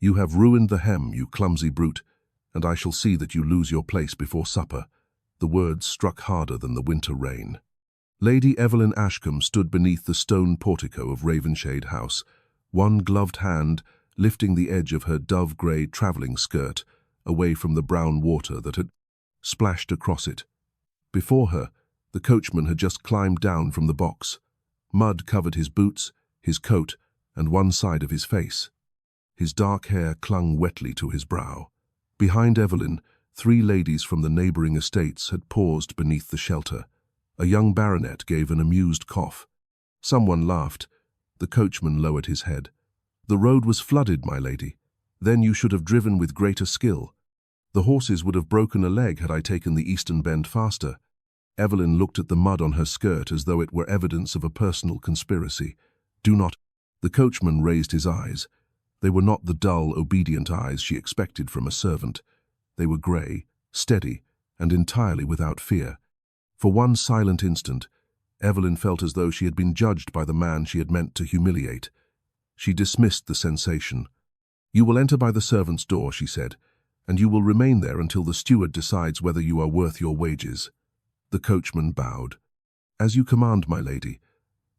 "You have ruined the hem, you clumsy brute, and I shall see that you lose your place before supper." The words struck harder than the winter rain. Lady Evelyn Ashcombe stood beneath the stone portico of Ravenshade House, one gloved hand lifting the edge of her dove-grey travelling skirt away from the brown water that had splashed across it. Before her, the coachman had just climbed down from the box. Mud covered his boots, his coat, and one side of his face. His dark hair clung wetly to his brow. Behind Evelyn, 3 ladies from the neighbouring estates had paused beneath the shelter. A young baronet gave an amused cough. Someone laughed. The coachman lowered his head. "The road was flooded, my lady. Then you should have driven with greater skill. The horses would have broken a leg had I taken the eastern bend faster." Evelyn looked at the mud on her skirt as though it were evidence of a personal conspiracy. "Do not." The coachman raised his eyes. They were not the dull, obedient eyes she expected from a servant. They were grey, steady, and entirely without fear. For one silent instant, Evelyn felt as though she had been judged by the man she had meant to humiliate. She dismissed the sensation. "You will enter by the servants' door," she said, "and you will remain there until the steward decides whether you are worth your wages." The coachman bowed. "As you command, my lady."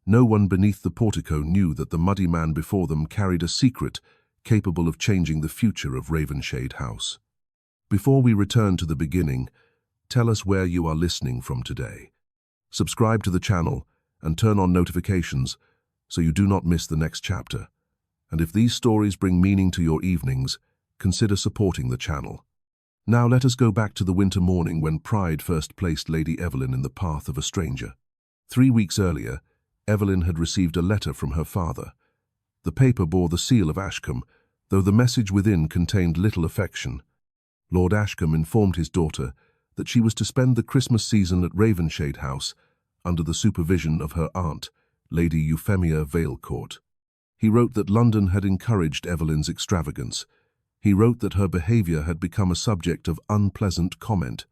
No one beneath the portico knew that the muddy man before them carried a secret capable of changing the future of Ravenshade House. Before we return to the beginning, tell us where you are listening from today. Subscribe to the channel and turn on notifications so you do not miss the next chapter. And if these stories bring meaning to your evenings, consider supporting the channel. Now let us go back to the winter morning when pride first placed Lady Evelyn in the path of a stranger. 3 weeks earlier, Evelyn had received a letter from her father. The paper bore the seal of Ashcombe, though the message within contained little affection. Lord Ashcombe informed his daughter that she was to spend the Christmas season at Ravenshade House under the supervision of her aunt, Lady Euphemia Vailcourt. He wrote that London had encouraged Evelyn's extravagance. He wrote that her behaviour had become a subject of unpleasant comment.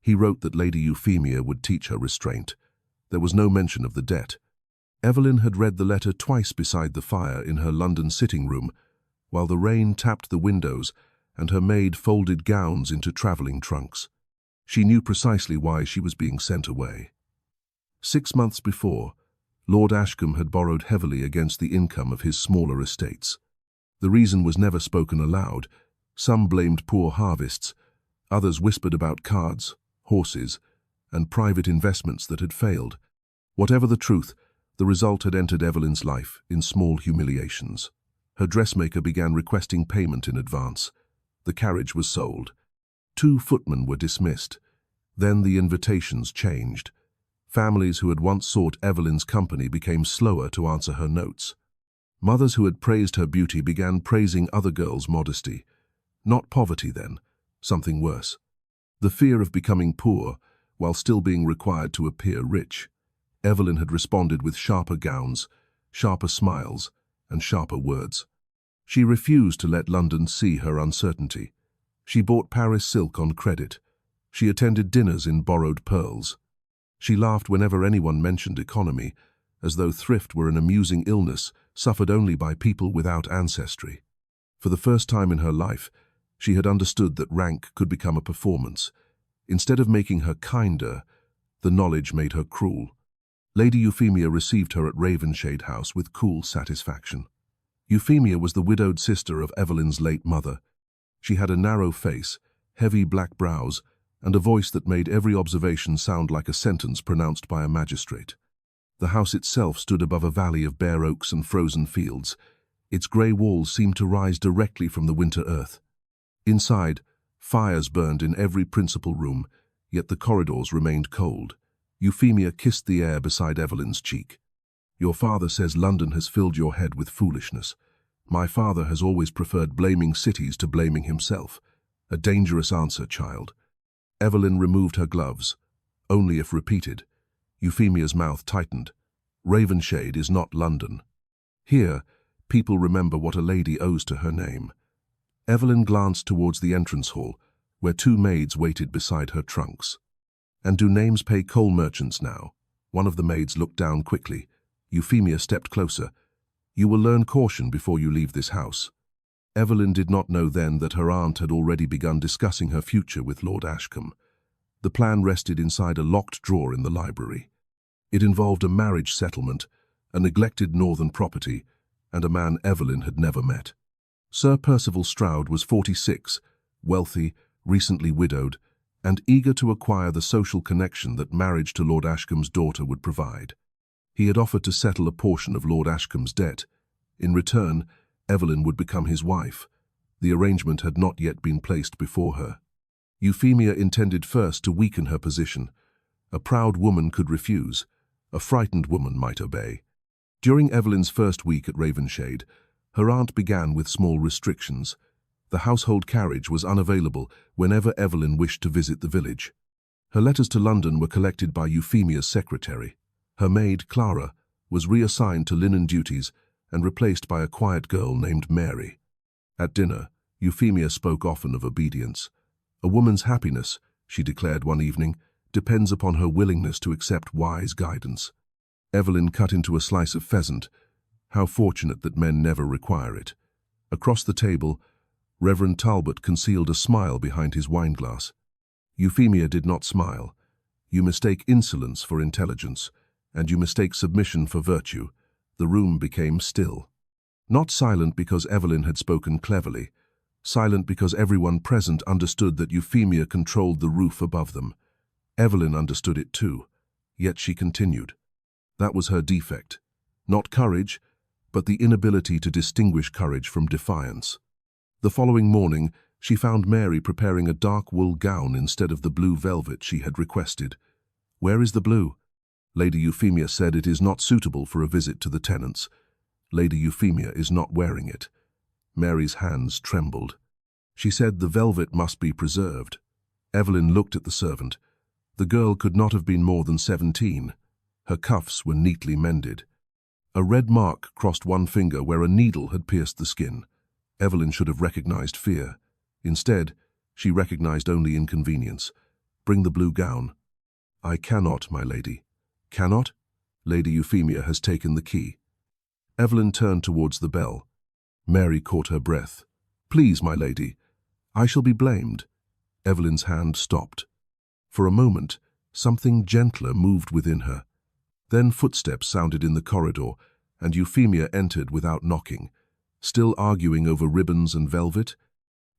He wrote that Lady Euphemia would teach her restraint. There was no mention of the debt. Evelyn had read the letter twice beside the fire in her London sitting-room, while the rain tapped the windows and her maid folded gowns into travelling trunks. She knew precisely why she was being sent away. 6 months before, Lord Ashcombe had borrowed heavily against the income of his smaller estates. The reason was never spoken aloud. Some blamed poor harvests, others whispered about cards, horses, and private investments that had failed. Whatever the truth, the result had entered Evelyn's life in small humiliations. Her dressmaker began requesting payment in advance. The carriage was sold. 2 footmen were dismissed. Then the invitations changed. Families who had once sought Evelyn's company became slower to answer her notes. Mothers who had praised her beauty began praising other girls' modesty. Not poverty then, something worse. The fear of becoming poor while still being required to appear rich. Evelyn had responded with sharper gowns, sharper smiles, and sharper words. She refused to let London see her uncertainty. She bought Paris silk on credit. She attended dinners in borrowed pearls. She laughed whenever anyone mentioned economy, as though thrift were an amusing illness suffered only by people without ancestry. For the first time in her life, she had understood that rank could become a performance. Instead of making her kinder, the knowledge made her cruel. Lady Euphemia received her at Ravenshade House with cool satisfaction. Euphemia was the widowed sister of Evelyn's late mother. She had a narrow face, heavy black brows, and a voice that made every observation sound like a sentence pronounced by a magistrate. The house itself stood above a valley of bare oaks and frozen fields. Its grey walls seemed to rise directly from the winter earth. Inside, fires burned in every principal room, yet the corridors remained cold. Euphemia kissed the air beside Evelyn's cheek. "Your father says London has filled your head with foolishness. My father has always preferred blaming cities to blaming himself. A dangerous answer, child." Evelyn removed her gloves. Only if repeated. Euphemia's mouth tightened. "Ravenshade is not London. Here, people remember what a lady owes to her name." Evelyn glanced towards the entrance hall, where 2 maids waited beside her trunks. "And do names pay coal merchants now?" One of the maids looked down quickly. Euphemia stepped closer. "You will learn caution before you leave this house." Evelyn did not know then that her aunt had already begun discussing her future with Lord Ashcombe. The plan rested inside a locked drawer in the library. It involved a marriage settlement, a neglected northern property, and a man Evelyn had never met. Sir Percival Stroud was 46, wealthy, recently widowed, and eager to acquire the social connection that marriage to Lord Ashcombe's daughter would provide. He had offered to settle a portion of Lord Ashcombe's debt. In return, Evelyn would become his wife. The arrangement had not yet been placed before her. Euphemia intended first to weaken her position. A proud woman could refuse. A frightened woman might obey. During Evelyn's first week at Ravenshade, her aunt began with small restrictions. The household carriage was unavailable whenever Evelyn wished to visit the village. Her letters to London were collected by Euphemia's secretary. Her maid, Clara, was reassigned to linen duties and replaced by a quiet girl named Mary. At dinner, Euphemia spoke often of obedience. A woman's happiness, she declared one evening, depends upon her willingness to accept wise guidance. Evelyn cut into a slice of pheasant. How fortunate that men never require it. Across the table, Reverend Talbot concealed a smile behind his wineglass. Euphemia did not smile. You mistake insolence for intelligence, and you mistake submission for virtue. The room became still. Not silent because Evelyn had spoken cleverly, silent because everyone present understood that Euphemia controlled the roof above them. Evelyn understood it too, yet she continued. That was her defect. Not courage, but the inability to distinguish courage from defiance. The following morning, she found Mary preparing a dark wool gown instead of the blue velvet she had requested. "Where is the blue?" Lady Euphemia said it is not suitable for a visit to the tenants. Lady Euphemia is not wearing it. Mary's hands trembled. She said the velvet must be preserved. Evelyn looked at the servant. The girl could not have been more than 17. Her cuffs were neatly mended. A red mark crossed one finger where a needle had pierced the skin. Evelyn should have recognized fear. Instead, she recognized only inconvenience. "Bring the blue gown." "I cannot, my lady." "Cannot?" Lady Euphemia has taken the key. Evelyn turned towards the bell. Mary caught her breath. "Please, my lady. I shall be blamed." Evelyn's hand stopped. For a moment, something gentler moved within her. Then footsteps sounded in the corridor, and Euphemia entered without knocking. Still arguing over ribbons and velvet?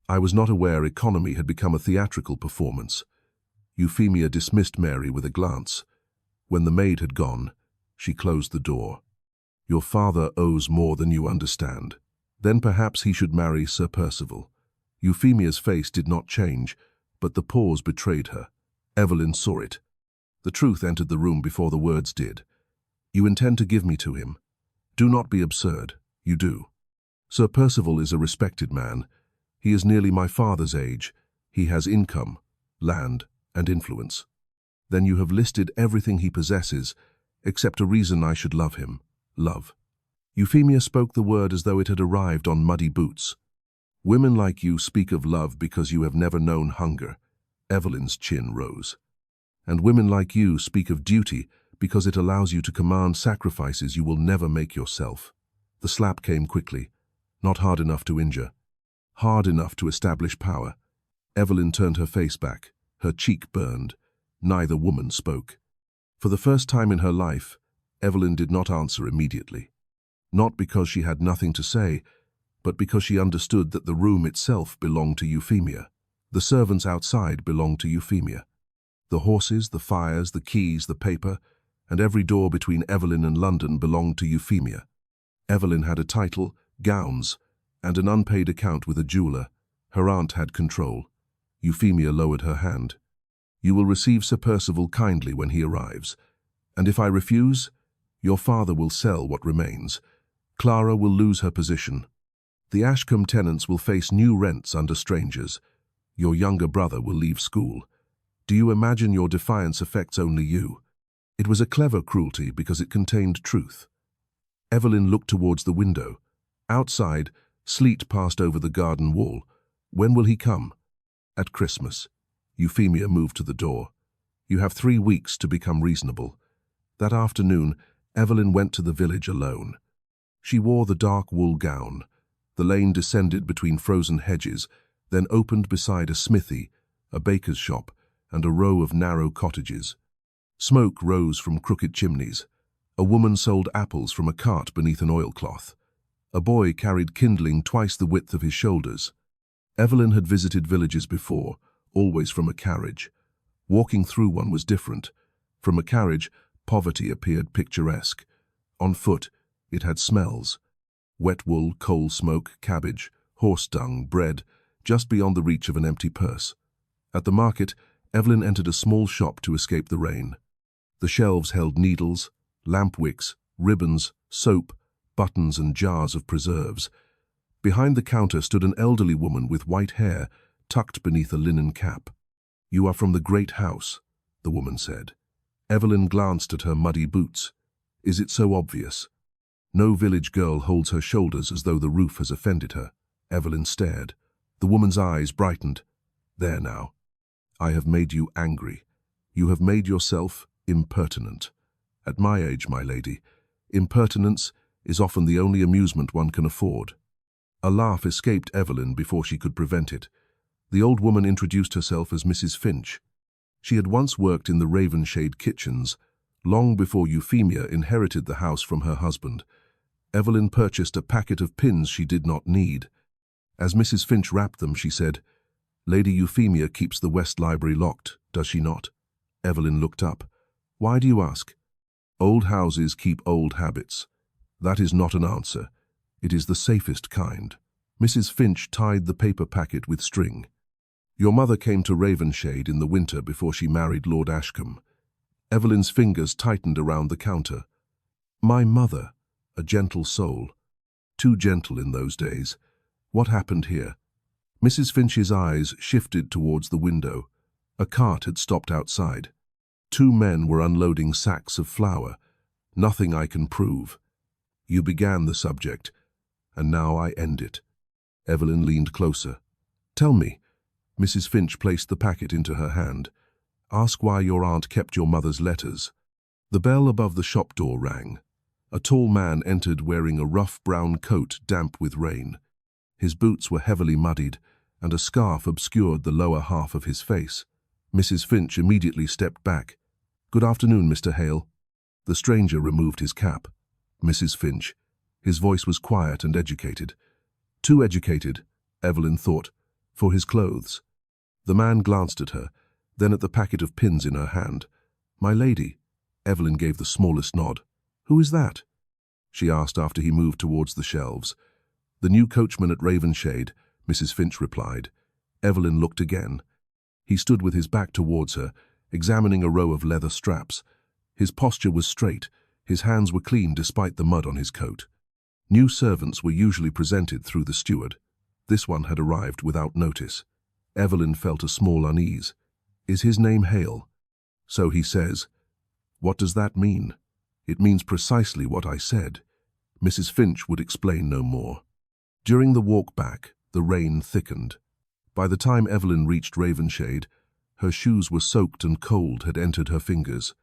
I was not aware economy had become a theatrical performance. Euphemia dismissed Mary with a glance. When the maid had gone, she closed the door. "Your father owes more than you understand. Then perhaps he should marry Sir Percival." Euphemia's face did not change, but the pause betrayed her. Evelyn saw it. The truth entered the room before the words did. "You intend to give me to him? Do not be absurd. You do. Sir Percival is a respected man. He is nearly my father's age. He has income, land, and influence. Then you have listed everything he possesses, except a reason I should love him. Love." Euphemia spoke the word as though it had arrived on muddy boots. "Women like you speak of love because you have never known hunger." Evelyn's chin rose. "And women like you speak of duty because it allows you to command sacrifices you will never make yourself." The slap came quickly. Not hard enough to injure. Hard enough to establish power. Evelyn turned her face back. Her cheek burned. Neither woman spoke. For the first time in her life, Evelyn did not answer immediately. Not because she had nothing to say, but because she understood that the room itself belonged to Euphemia. The servants outside belonged to Euphemia. The horses, the fires, the keys, the paper, and every door between Evelyn and London belonged to Euphemia. Evelyn had a title, gowns, and an unpaid account with a jeweler. Her aunt had control. Euphemia lowered her hand. "You will receive Sir Percival kindly when he arrives, and if I refuse, your father will sell what remains. Clara will lose her position. The Ashcombe tenants will face new rents under strangers. Your younger brother will leave school. Do you imagine your defiance affects only you?" It was a clever cruelty because it contained truth. Evelyn looked towards the window. Outside, sleet passed over the garden wall. "When will he come?" "At Christmas." Euphemia moved to the door. "You have 3 weeks to become reasonable." That afternoon, Evelyn went to the village alone. She wore the dark wool gown. The lane descended between frozen hedges, then opened beside a smithy, a baker's shop, and a row of narrow cottages. Smoke rose from crooked chimneys. A woman sold apples from a cart beneath an oilcloth. A boy carried kindling twice the width of his shoulders. Evelyn had visited villages before, always from a carriage. Walking through one was different. From a carriage, poverty appeared picturesque. On foot, it had smells. Wet wool, coal smoke, cabbage, horse dung, bread, just beyond the reach of an empty purse. At the market, Evelyn entered a small shop to escape the rain. The shelves held needles, lamp wicks, ribbons, soap, buttons and jars of preserves. Behind the counter stood an elderly woman with white hair tucked beneath a linen cap. "You are from the great house," the woman said. Evelyn glanced at her muddy boots. Is it so obvious? No village girl holds her shoulders as though the roof has offended her. Evelyn stared. The woman's eyes brightened. "There now. I have made you angry. You have made yourself impertinent. At my age, my lady, impertinence is often the only amusement one can afford." A laugh escaped Evelyn before she could prevent it. The old woman introduced herself as Mrs. Finch. She had once worked in the Ravenshade kitchens, long before Euphemia inherited the house from her husband. Evelyn purchased a packet of pins she did not need. As Mrs. Finch wrapped them, she said, "Lady Euphemia keeps the West Library locked, does she not?" Evelyn looked up. "Why do you ask?" "Old houses keep old habits. That is not an answer. It is the safest kind." Mrs. Finch tied the paper packet with string. "Your mother came to Ravenshade in the winter before she married Lord Ashcombe." Evelyn's fingers tightened around the counter. "My mother, a gentle soul. Too gentle in those days. What happened here?" Mrs. Finch's eyes shifted towards the window. A cart had stopped outside. Two men were unloading sacks of flour. "Nothing I can prove. You began the subject, and now I end it." Evelyn leaned closer. "Tell me." Mrs. Finch placed the packet into her hand. "Ask why your aunt kept your mother's letters." The bell above the shop door rang. A tall man entered wearing a rough brown coat damp with rain. His boots were heavily muddied, and a scarf obscured the lower half of his face. Mrs. Finch immediately stepped back. "Good afternoon, Mr. Hale." The stranger removed his cap. "Mrs. Finch." His voice was quiet and educated. Too educated, Evelyn thought, for his clothes. The man glanced at her, then at the packet of pins in her hand. "My lady." Evelyn gave the smallest nod. "Who is that?" she asked after he moved towards the shelves. "The new coachman at Ravenshade," Mrs. Finch replied. Evelyn looked again. He stood with his back towards her, examining a row of leather straps. His posture was straight, his hands were clean despite the mud on his coat. New servants were usually presented through the steward. This one had arrived without notice. Evelyn felt a small unease. "Is his name Hale?" "So he says." "What does that mean?" "It means precisely what I said." Mrs. Finch would explain no more. During the walk back, the rain thickened. By the time Evelyn reached Ravenshade, her shoes were soaked and cold had entered her fingers.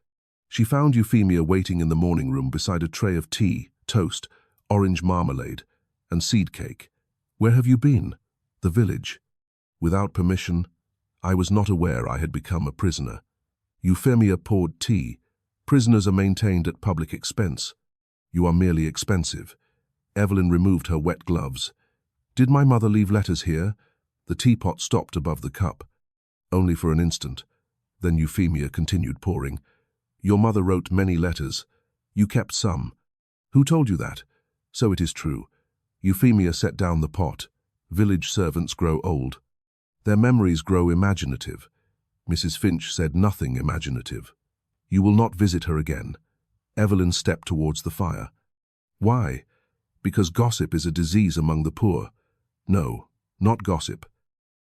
She found Euphemia waiting in the morning room beside a tray of tea, toast, orange marmalade, and seed cake. "Where have you been?" "The village." "Without permission?" "I was not aware I had become a prisoner." Euphemia poured tea. "Prisoners are maintained at public expense. You are merely expensive." Evelyn removed her wet gloves. "Did my mother leave letters here?" The teapot stopped above the cup. Only for an instant. Then Euphemia continued pouring. "Your mother wrote many letters. You kept some." "Who told you that?" "So it is true." Euphemia set down the pot. "Village servants grow old. Their memories grow imaginative." Mrs. Finch said nothing imaginative. "You will not visit her again." Evelyn stepped towards the fire. "Why?" "Because gossip is a disease among the poor." "No, not gossip."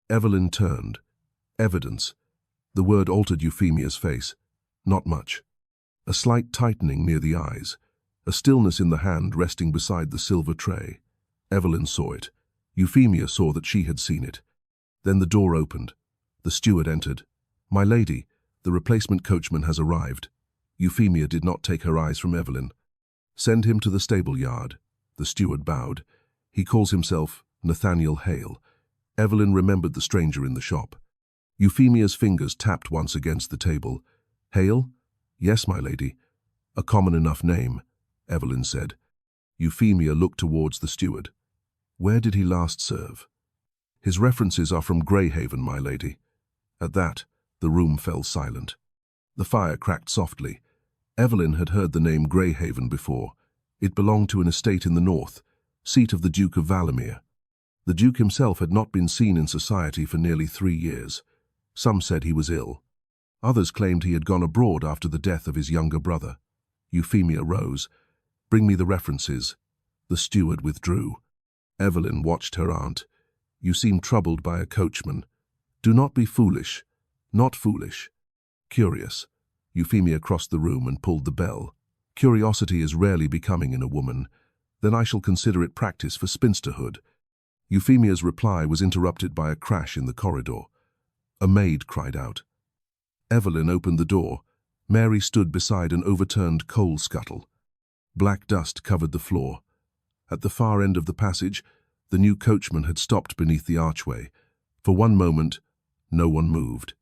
Evelyn turned. "Evidence." The word altered Euphemia's face. "Not much." A slight tightening near the eyes. A stillness in the hand resting beside the silver tray. Evelyn saw it. Euphemia saw that she had seen it. Then the door opened. The steward entered. "My lady, the replacement coachman has arrived." Euphemia did not take her eyes from Evelyn. "Send him to the stable yard." The steward bowed. "He calls himself Nathaniel Hale. Evelyn remembered the stranger in the shop. Euphemia's fingers tapped once against the table. Hale? Yes, my lady. A common enough name, Evelyn said. Euphemia looked towards the steward. Where did he last serve? His references are from Greyhaven, my lady. At that, the room fell silent. The fire cracked softly. Evelyn had heard the name Greyhaven before. It belonged to an estate in the north, seat of the Duke of Valemere. The Duke himself had not been seen in society for nearly 3 years. Some said he was ill. Others claimed he had gone abroad after the death of his younger brother. Euphemia rose. Bring me the references. The steward withdrew. Evelyn watched her aunt. You seem troubled by a coachman. Do not be foolish. Not foolish. Curious. Euphemia crossed the room and pulled the bell. Curiosity is rarely becoming in a woman. Then I shall consider it practice for spinsterhood. Euphemia's reply was interrupted by a crash in the corridor. A maid cried out. Evelyn opened the door. Mary stood beside an overturned coal scuttle. Black dust covered the floor. At the far end of the passage, the new coachman had stopped beneath the archway. For one moment, no one moved.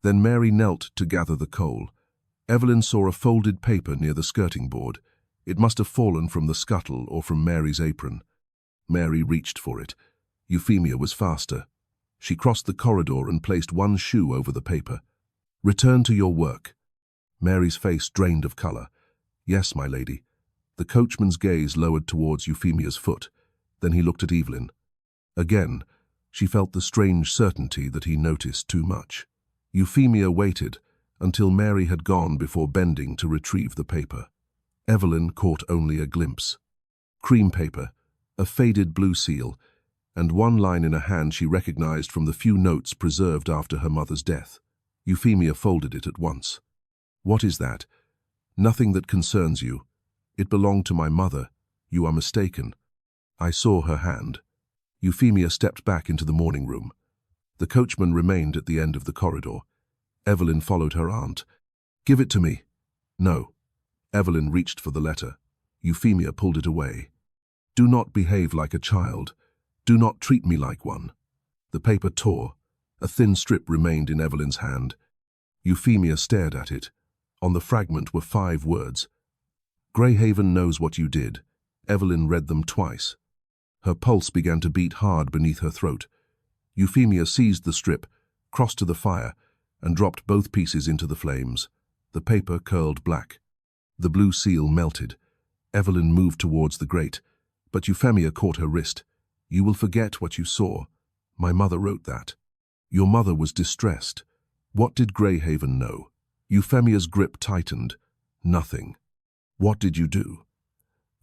Then Mary knelt to gather the coal. Evelyn saw a folded paper near the skirting board. It must have fallen from the scuttle or from Mary's apron. Mary reached for it. Euphemia was faster. She crossed the corridor and placed one shoe over the paper. Return to your work. Mary's face drained of colour. Yes, my lady. The coachman's gaze lowered towards Euphemia's foot. Then he looked at Evelyn. Again, she felt the strange certainty that he noticed too much. Euphemia waited until Mary had gone before bending to retrieve the paper. Evelyn caught only a glimpse. Cream paper, a faded blue seal, and one line in a hand she recognized from the few notes preserved after her mother's death. Euphemia folded it at once. What is that? Nothing that concerns you. It belonged to my mother. You are mistaken. I saw her hand. Euphemia stepped back into the morning room. The coachman remained at the end of the corridor. Evelyn followed her aunt. Give it to me. No. Evelyn reached for the letter. Euphemia pulled it away. Do not behave like a child. Do not treat me like one. The paper tore. A thin strip remained in Evelyn's hand. Euphemia stared at it. On the fragment were 5 words. Greyhaven knows what you did. Evelyn read them twice. Her pulse began to beat hard beneath her throat. Euphemia seized the strip, crossed to the fire, and dropped both pieces into the flames. The paper curled black. The blue seal melted. Evelyn moved towards the grate, but Euphemia caught her wrist. You will forget what you saw. My mother wrote that. Your mother was distressed. What did Greyhaven know? Euphemia's grip tightened. Nothing. What did you do?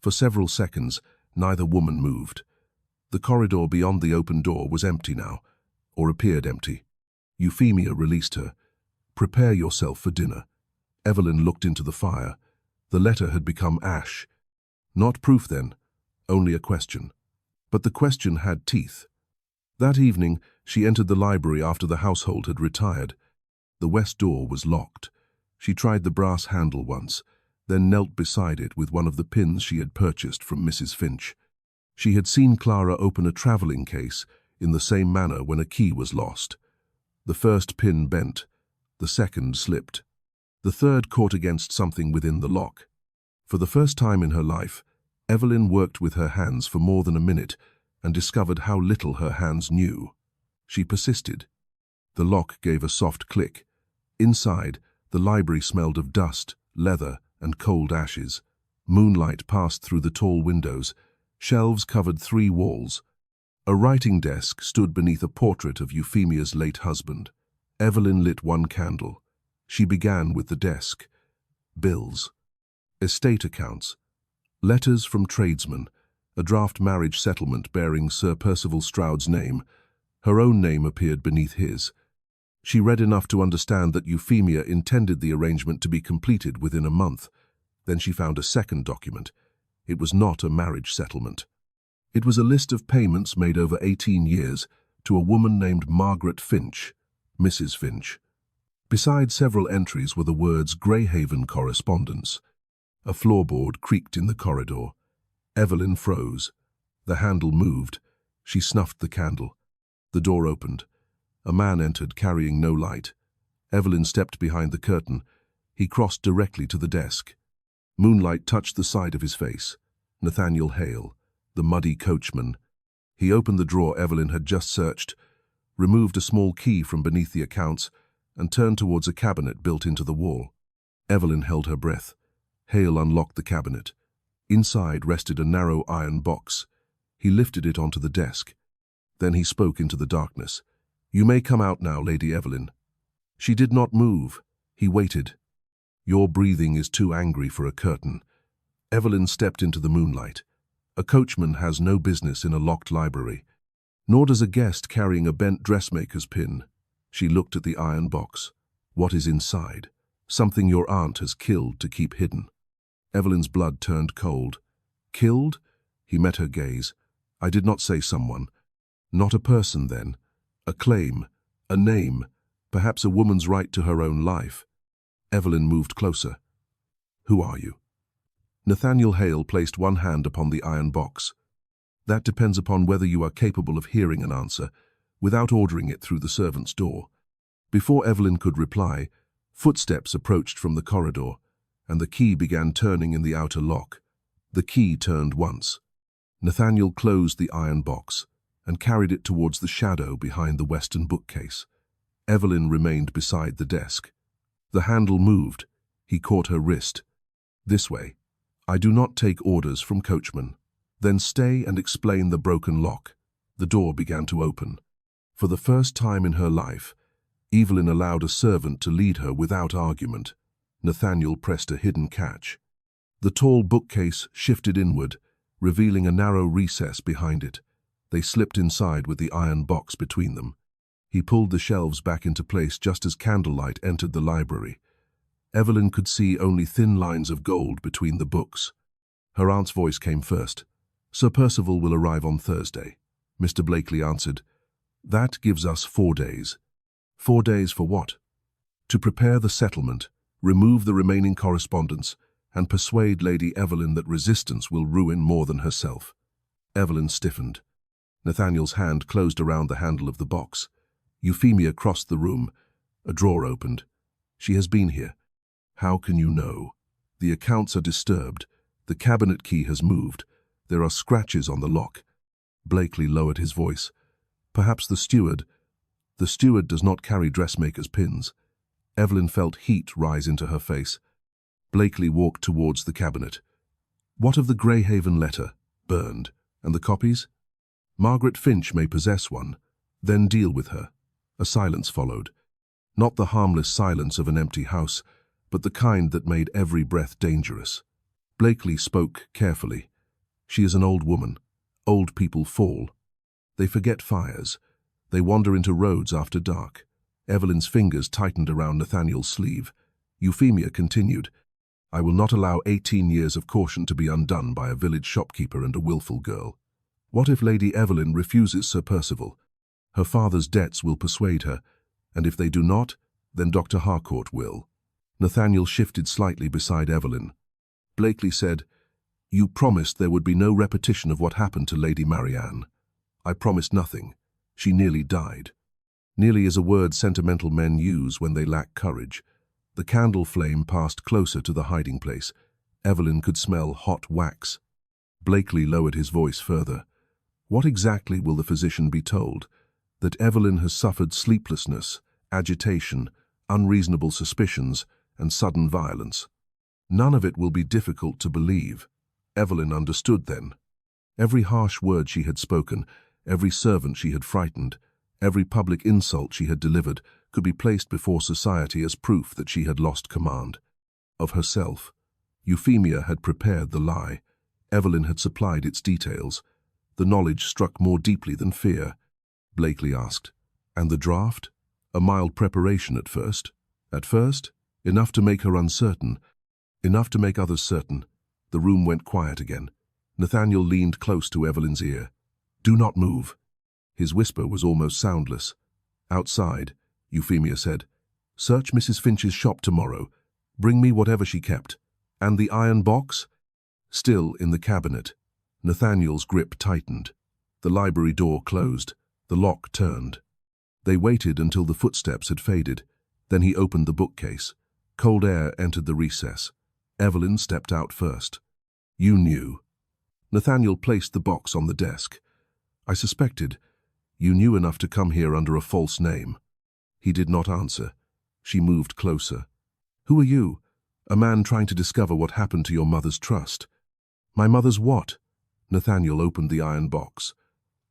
For several seconds, neither woman moved. The corridor beyond the open door was empty now, or appeared empty. Euphemia released her. Prepare yourself for dinner. Evelyn looked into the fire. The letter had become ash. Not proof then, only a question. But the question had teeth. That evening, she entered the library after the household had retired. The west door was locked. She tried the brass handle once, then knelt beside it with one of the pins she had purchased from Mrs. Finch. She had seen Clara open a travelling case in the same manner when a key was lost. The first pin bent, the second slipped. The third caught against something within the lock. For the first time in her life, Evelyn worked with her hands for more than a minute and discovered how little her hands knew. She persisted. The lock gave a soft click. Inside, the library smelled of dust, leather, and cold ashes. Moonlight passed through the tall windows. Shelves covered 3 walls. A writing desk stood beneath a portrait of Euphemia's late husband. Evelyn lit one candle. She began with the desk. Bills. Estate accounts. Letters from tradesmen. A draft marriage settlement bearing Sir Percival Stroud's name. Her own name appeared beneath his. She read enough to understand that Euphemia intended the arrangement to be completed within a month. Then she found a second document. It was not a marriage settlement. It was a list of payments made over 18 years to a woman named Margaret Finch, Mrs. Finch. Beside several entries were the words Greyhaven correspondence. A floorboard creaked in the corridor. Evelyn froze. The handle moved. She snuffed the candle. The door opened. A man entered, carrying no light. Evelyn stepped behind the curtain. He crossed directly to the desk. Moonlight touched the side of his face. Nathaniel Hale, the muddy coachman. He opened the drawer Evelyn had just searched, removed a small key from beneath the accounts, and turned towards a cabinet built into the wall. Evelyn held her breath. Hale unlocked the cabinet. Inside rested a narrow iron box. He lifted it onto the desk. Then he spoke into the darkness. "You may come out now, Lady Evelyn." She did not move. He waited. "Your breathing is too angry for a curtain." Evelyn stepped into the moonlight. A coachman has no business in a locked library. Nor does a guest carrying a bent dressmaker's pin. She looked at the iron box. "What is inside? Something your aunt has killed to keep hidden." Evelyn's blood turned cold. "Killed?" He met her gaze. "I did not say someone. Not a person, then. A claim, a name, perhaps a woman's right to her own life." Evelyn moved closer. "Who are you?" Nathaniel Hale placed one hand upon the iron box. "That depends upon whether you are capable of hearing an answer, without ordering it through the servant's door." Before Evelyn could reply, footsteps approached from the corridor, and the key began turning in the outer lock. The key turned once. Nathaniel closed the iron box and carried it towards the shadow behind the western bookcase. Evelyn remained beside the desk. The handle moved. He caught her wrist. "This way. I do not take orders from Coachman." "Then stay and explain the broken lock." The door began to open. For the first time in her life, Evelyn allowed a servant to lead her without argument. Nathaniel pressed a hidden catch. The tall bookcase shifted inward, revealing a narrow recess behind it. They slipped inside with the iron box between them. He pulled the shelves back into place just as candlelight entered the library. Evelyn could see only thin lines of gold between the books. Her aunt's voice came first. "Sir Percival will arrive on Thursday." Mr. Blakely answered. "That gives us 4 days." 4 days for what? "To prepare the settlement, remove the remaining correspondence, and persuade Lady Evelyn that resistance will ruin more than herself." Evelyn stiffened. Nathaniel's hand closed around the handle of the box. Euphemia crossed the room. A drawer opened. "She has been here." "How can you know?" "The accounts are disturbed. The cabinet key has moved. There are scratches on the lock." Blakely lowered his voice. "Perhaps the steward." "The steward does not carry dressmaker's pins." Evelyn felt heat rise into her face. Blakely walked towards the cabinet. "What of the Greyhaven letter? Burned. And the copies?" "Margaret Finch may possess one. Then deal with her." A silence followed. Not the harmless silence of an empty house, but the kind that made every breath dangerous. Blakely spoke carefully. "She is an old woman. Old people fall. They forget fires. They wander into roads after dark." Evelyn's fingers tightened around Nathaniel's sleeve. Euphemia continued, "I will not allow 18 years of caution to be undone by a village shopkeeper and a willful girl. What if Lady Evelyn refuses Sir Percival? Her father's debts will persuade her, and if they do not, then Dr. Harcourt will." Nathaniel shifted slightly beside Evelyn. Blakely said, "You promised there would be no repetition of what happened to Lady Marianne." "I promised nothing. She nearly died." Nearly is a word sentimental men use when they lack courage. The candle flame passed closer to the hiding place. Evelyn could smell hot wax. Blakely lowered his voice further. "What exactly will the physician be told? That Evelyn has suffered sleeplessness, agitation, unreasonable suspicions, and sudden violence. None of it will be difficult to believe." Evelyn understood then. Every harsh word she had spoken, every servant she had frightened, every public insult she had delivered could be placed before society as proof that she had lost command of herself. Euphemia had prepared the lie. Evelyn had supplied its details. The knowledge struck more deeply than fear. Blakely asked, "And the draft?" "A mild preparation at first." "At first? Enough to make her uncertain. Enough to make others certain." The room went quiet again. Nathaniel leaned close to Evelyn's ear. "Do not move." His whisper was almost soundless. "Outside," Euphemia said. "Search Mrs. Finch's shop tomorrow. Bring me whatever she kept." "And the iron box?" "Still in the cabinet." Nathaniel's grip tightened. The library door closed. The lock turned. They waited until the footsteps had faded. Then he opened the bookcase. Cold air entered the recess. Evelyn stepped out first. "You knew." Nathaniel placed the box on the desk. "I suspected. You knew enough to come here under a false name." He did not answer. She moved closer. "Who are you?" "A man trying to discover what happened to your mother's trust." "My mother's what?" Nathaniel opened the iron box.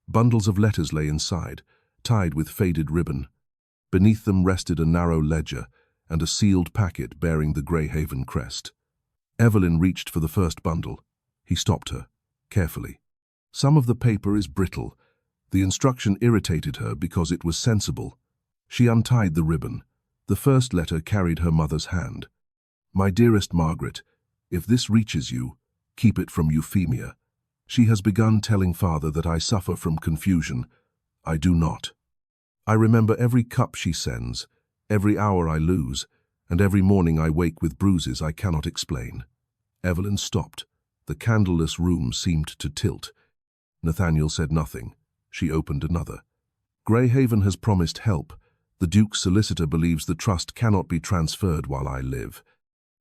Bundles of letters lay inside, tied with faded ribbon. Beneath them rested a narrow ledger and a sealed packet bearing the Greyhaven crest. Evelyn reached for the first bundle. He stopped her, carefully. "Some of the paper is brittle." The instruction irritated her because it was sensible. She untied the ribbon. The first letter carried her mother's hand. "My dearest Margaret, if this reaches you, keep it from Euphemia. She has begun telling father that I suffer from confusion. I do not. I remember every cup she sends, every hour I lose, and every morning I wake with bruises I cannot explain." Evelyn stopped. The candleless room seemed to tilt. Nathaniel said nothing. She opened another. "Greyhaven has promised help. The Duke's solicitor believes the trust cannot be transferred while I live.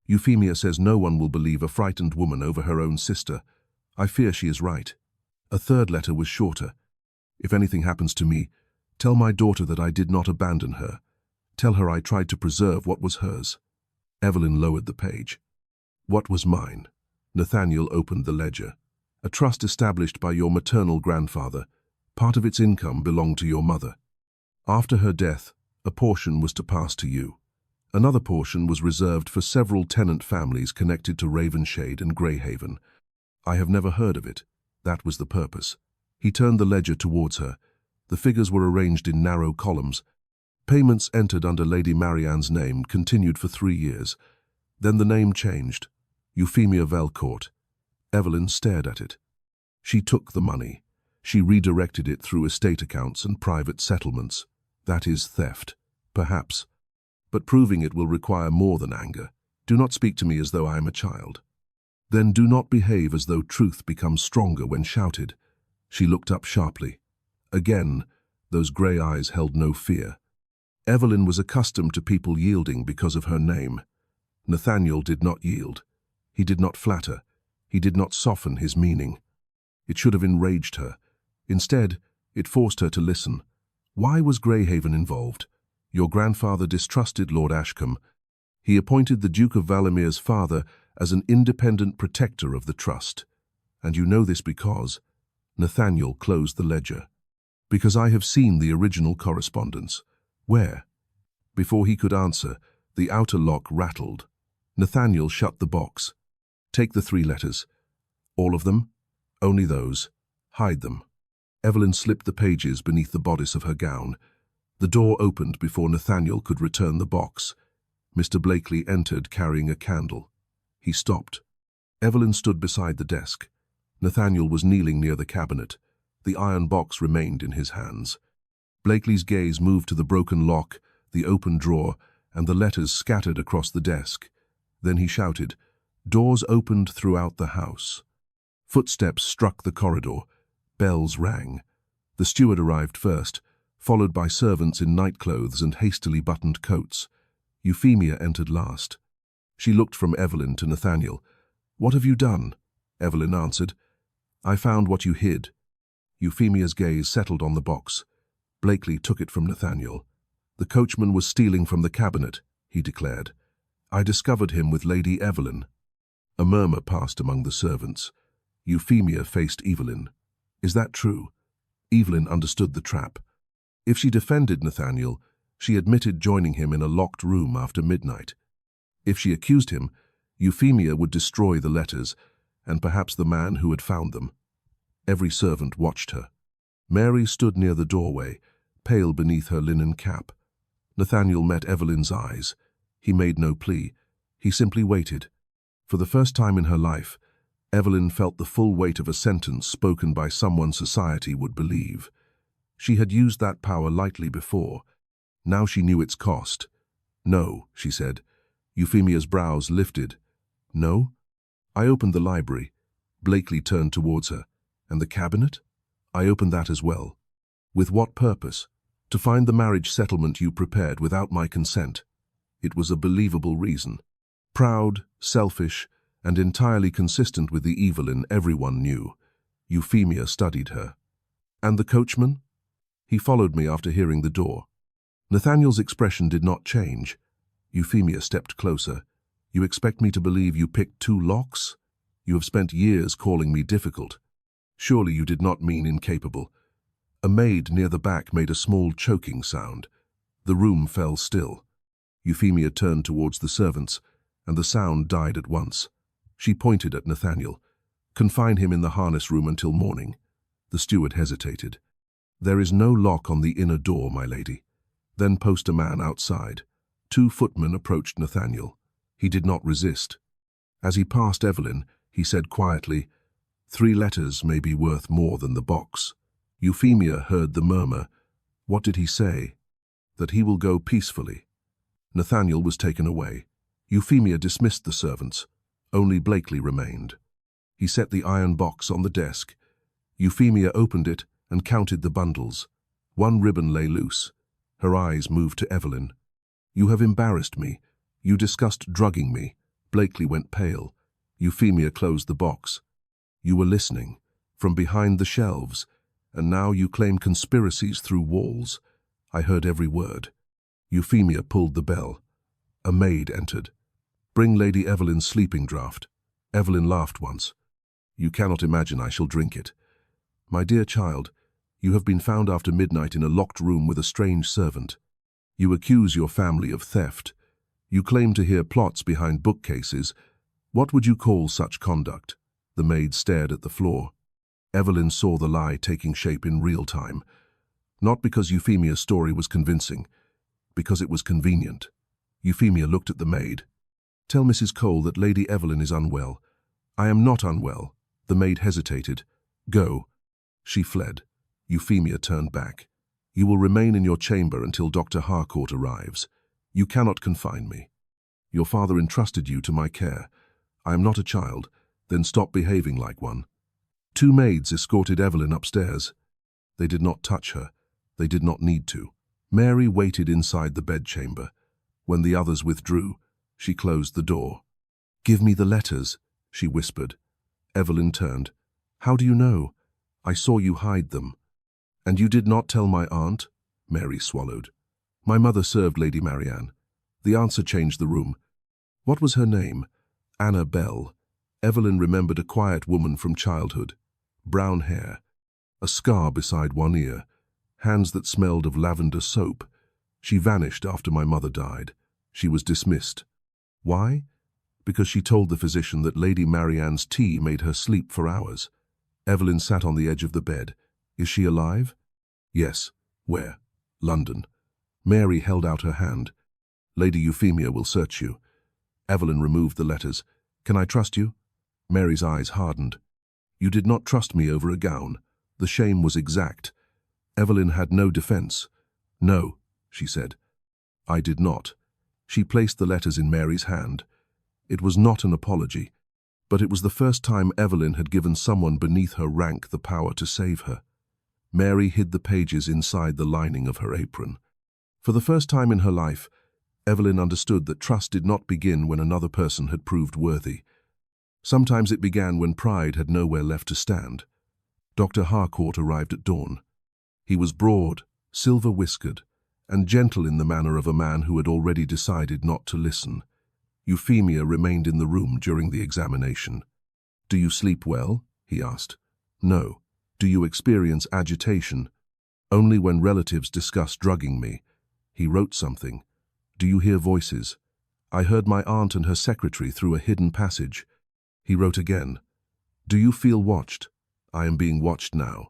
Euphemia says no one will believe a frightened woman over her own sister. I fear she is right." A third letter was shorter. "If anything happens to me, tell my daughter that I did not abandon her. Tell her I tried to preserve what was hers." Evelyn lowered the page. "What was mine?" Nathaniel opened the ledger. "A trust established by your maternal grandfather. Part of its income belonged to your mother. After her death, a portion was to pass to you. Another portion was reserved for several tenant families connected to Ravenshade and Greyhaven. I have never heard of it. That was the purpose." He turned the ledger towards her. The figures were arranged in narrow columns. Payments entered under Lady Marianne's name continued for 3 years. Then the name changed. Euphemia Velcourt. Evelyn stared at it. She took the money. She redirected it through estate accounts and private settlements. That is theft, perhaps. But proving it will require more than anger. Do not speak to me as though I am a child. Then do not behave as though truth becomes stronger when shouted." She looked up sharply. Again, those grey eyes held no fear. Evelyn was accustomed to people yielding because of her name. Nathaniel did not yield. He did not flatter. He did not soften his meaning. It should have enraged her. Instead, it forced her to listen. Why was Greyhaven involved? Your grandfather distrusted Lord Ashcombe. He appointed the Duke of Valamir's father as an independent protector of the trust. And you know this because... Nathaniel closed the ledger. "Because I have seen the original correspondence." "Where?" Before he could answer, the outer lock rattled. Nathaniel shut the box. "Take the 3 letters." "All of them?" "Only those. Hide them." Evelyn slipped the pages beneath the bodice of her gown. The door opened before Nathaniel could return the box. Mr. Blakely entered carrying a candle. He stopped. Evelyn stood beside the desk. Nathaniel was kneeling near the cabinet. The iron box remained in his hands. Blakely's gaze moved to the broken lock, the open drawer, and the letters scattered across the desk. Then he shouted. Doors opened throughout the house. Footsteps struck the corridor. Bells rang. The steward arrived first, followed by servants in nightclothes and hastily buttoned coats. Euphemia entered last. She looked from Evelyn to Nathaniel. "What have you done?" Evelyn answered. "I found what you hid." Euphemia's gaze settled on the box. Blakely took it from Nathaniel. "The coachman was stealing from the cabinet," he declared. "I discovered him with Lady Evelyn." A murmur passed among the servants. Euphemia faced Evelyn. "Is that true?" Evelyn understood the trap. If she defended Nathaniel, she admitted joining him in a locked room after midnight. If she accused him, Euphemia would destroy the letters, and perhaps the man who had found them. Every servant watched her. Mary stood near the doorway, pale beneath her linen cap. Nathaniel met Evelyn's eyes. He made no plea. He simply waited. For the first time in her life, Evelyn felt the full weight of a sentence spoken by someone society would believe. She had used that power lightly before. Now she knew its cost. "No," she said. Euphemia's brows lifted. "No?" "I opened the library." Blakely turned towards her. "And the cabinet?" I opened that as well. With what purpose? To find the marriage settlement you prepared without my consent. It was a believable reason. Proud, selfish, and entirely consistent with the Evelyn everyone knew. Euphemia studied her. And the coachman? He followed me after hearing the door. Nathaniel's expression did not change. Euphemia stepped closer. You expect me to believe you picked two locks? You have spent years calling me difficult. Surely you did not mean incapable. A maid near the back made a small choking sound. The room fell still. Euphemia turned towards the servants, and the sound died at once. She pointed at Nathaniel. Confine him in the harness room until morning. The steward hesitated. There is no lock on the inner door, my lady. Then post a man outside. 2 footmen approached Nathaniel. He did not resist. As he passed Evelyn, he said quietly, 3 letters may be worth more than the box. Euphemia heard the murmur. What did he say? That he will go peacefully. Nathaniel was taken away. Euphemia dismissed the servants. Only Blakely remained. He set the iron box on the desk. Euphemia opened it and counted the bundles. 1 ribbon lay loose. Her eyes moved to Evelyn. You have embarrassed me. You discussed drugging me. Blakely went pale. Euphemia closed the box. You were listening, from behind the shelves, and now you claim conspiracies through walls. I heard every word. Euphemia pulled the bell. A maid entered. Bring Lady Evelyn's sleeping draught. Evelyn laughed once. You cannot imagine I shall drink it. My dear child, you have been found after midnight in a locked room with a strange servant. You accuse your family of theft. You claim to hear plots behind bookcases. What would you call such conduct? The maid stared at the floor. Evelyn saw the lie taking shape in real time. Not because Euphemia's story was convincing, because it was convenient. Euphemia looked at the maid. Tell Mrs. Cole that Lady Evelyn is unwell. I am not unwell. The maid hesitated. Go. She fled. Euphemia turned back. You will remain in your chamber until Dr. Harcourt arrives. You cannot confine me. Your father entrusted you to my care. I am not a child. Then stop behaving like one. 2 maids escorted Evelyn upstairs. They did not touch her. They did not need to. Mary waited inside the bedchamber. When the others withdrew, she closed the door. Give me the letters, she whispered. Evelyn turned. How do you know? I saw you hide them. And you did not tell my aunt? Mary swallowed. My mother served Lady Marianne. The answer changed the room. What was her name? Anna Bell. Evelyn remembered a quiet woman from childhood. Brown hair. A scar beside one ear. Hands that smelled of lavender soap. She vanished after my mother died. She was dismissed. Why? Because she told the physician that Lady Marianne's tea made her sleep for hours. Evelyn sat on the edge of the bed. Is she alive? Yes. Where? London. Mary held out her hand. Lady Euphemia will search you. Evelyn removed the letters. Can I trust you? Mary's eyes hardened. You did not trust me over a gown. The shame was exact. Evelyn had no defense. No, she said. I did not. She placed the letters in Mary's hand. It was not an apology, but it was the first time Evelyn had given someone beneath her rank the power to save her. Mary hid the pages inside the lining of her apron. For the first time in her life, Evelyn understood that trust did not begin when another person had proved worthy. Sometimes it began when pride had nowhere left to stand. Dr. Harcourt arrived at dawn. He was broad, silver-whiskered, and gentle in the manner of a man who had already decided not to listen. Euphemia remained in the room during the examination. Do you sleep well? He asked. No. Do you experience agitation? Only when relatives discuss drugging me. He wrote something. Do you hear voices? I heard my aunt and her secretary through a hidden passage. He wrote again. Do you feel watched? I am being watched now.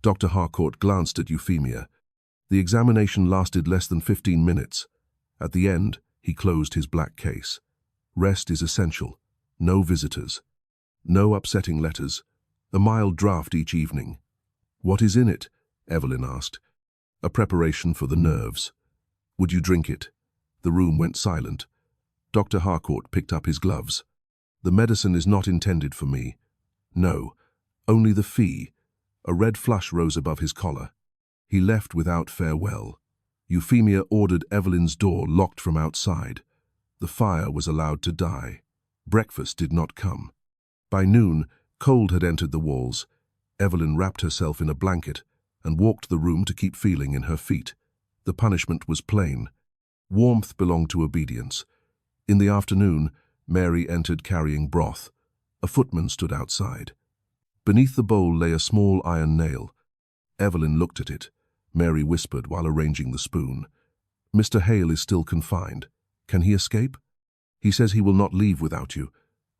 Dr. Harcourt glanced at Euphemia. The examination lasted less than 15 minutes. At the end, he closed his black case. Rest is essential. No visitors. No upsetting letters. A mild draught each evening. What is in it? Evelyn asked. A preparation for the nerves. Would you drink it? The room went silent. Dr. Harcourt picked up his gloves. The medicine is not intended for me. No, only the fee. A red flush rose above his collar. He left without farewell. Euphemia ordered Evelyn's door locked from outside. The fire was allowed to die. Breakfast did not come. By noon, cold had entered the walls. Evelyn wrapped herself in a blanket and walked the room to keep feeling in her feet. The punishment was plain. Warmth belonged to obedience. In the afternoon, Mary entered carrying broth. A footman stood outside. Beneath the bowl lay a small iron nail. Evelyn looked at it. Mary whispered while arranging the spoon. "Mr. Hale is still confined. Can he escape?" "He says he will not leave without you."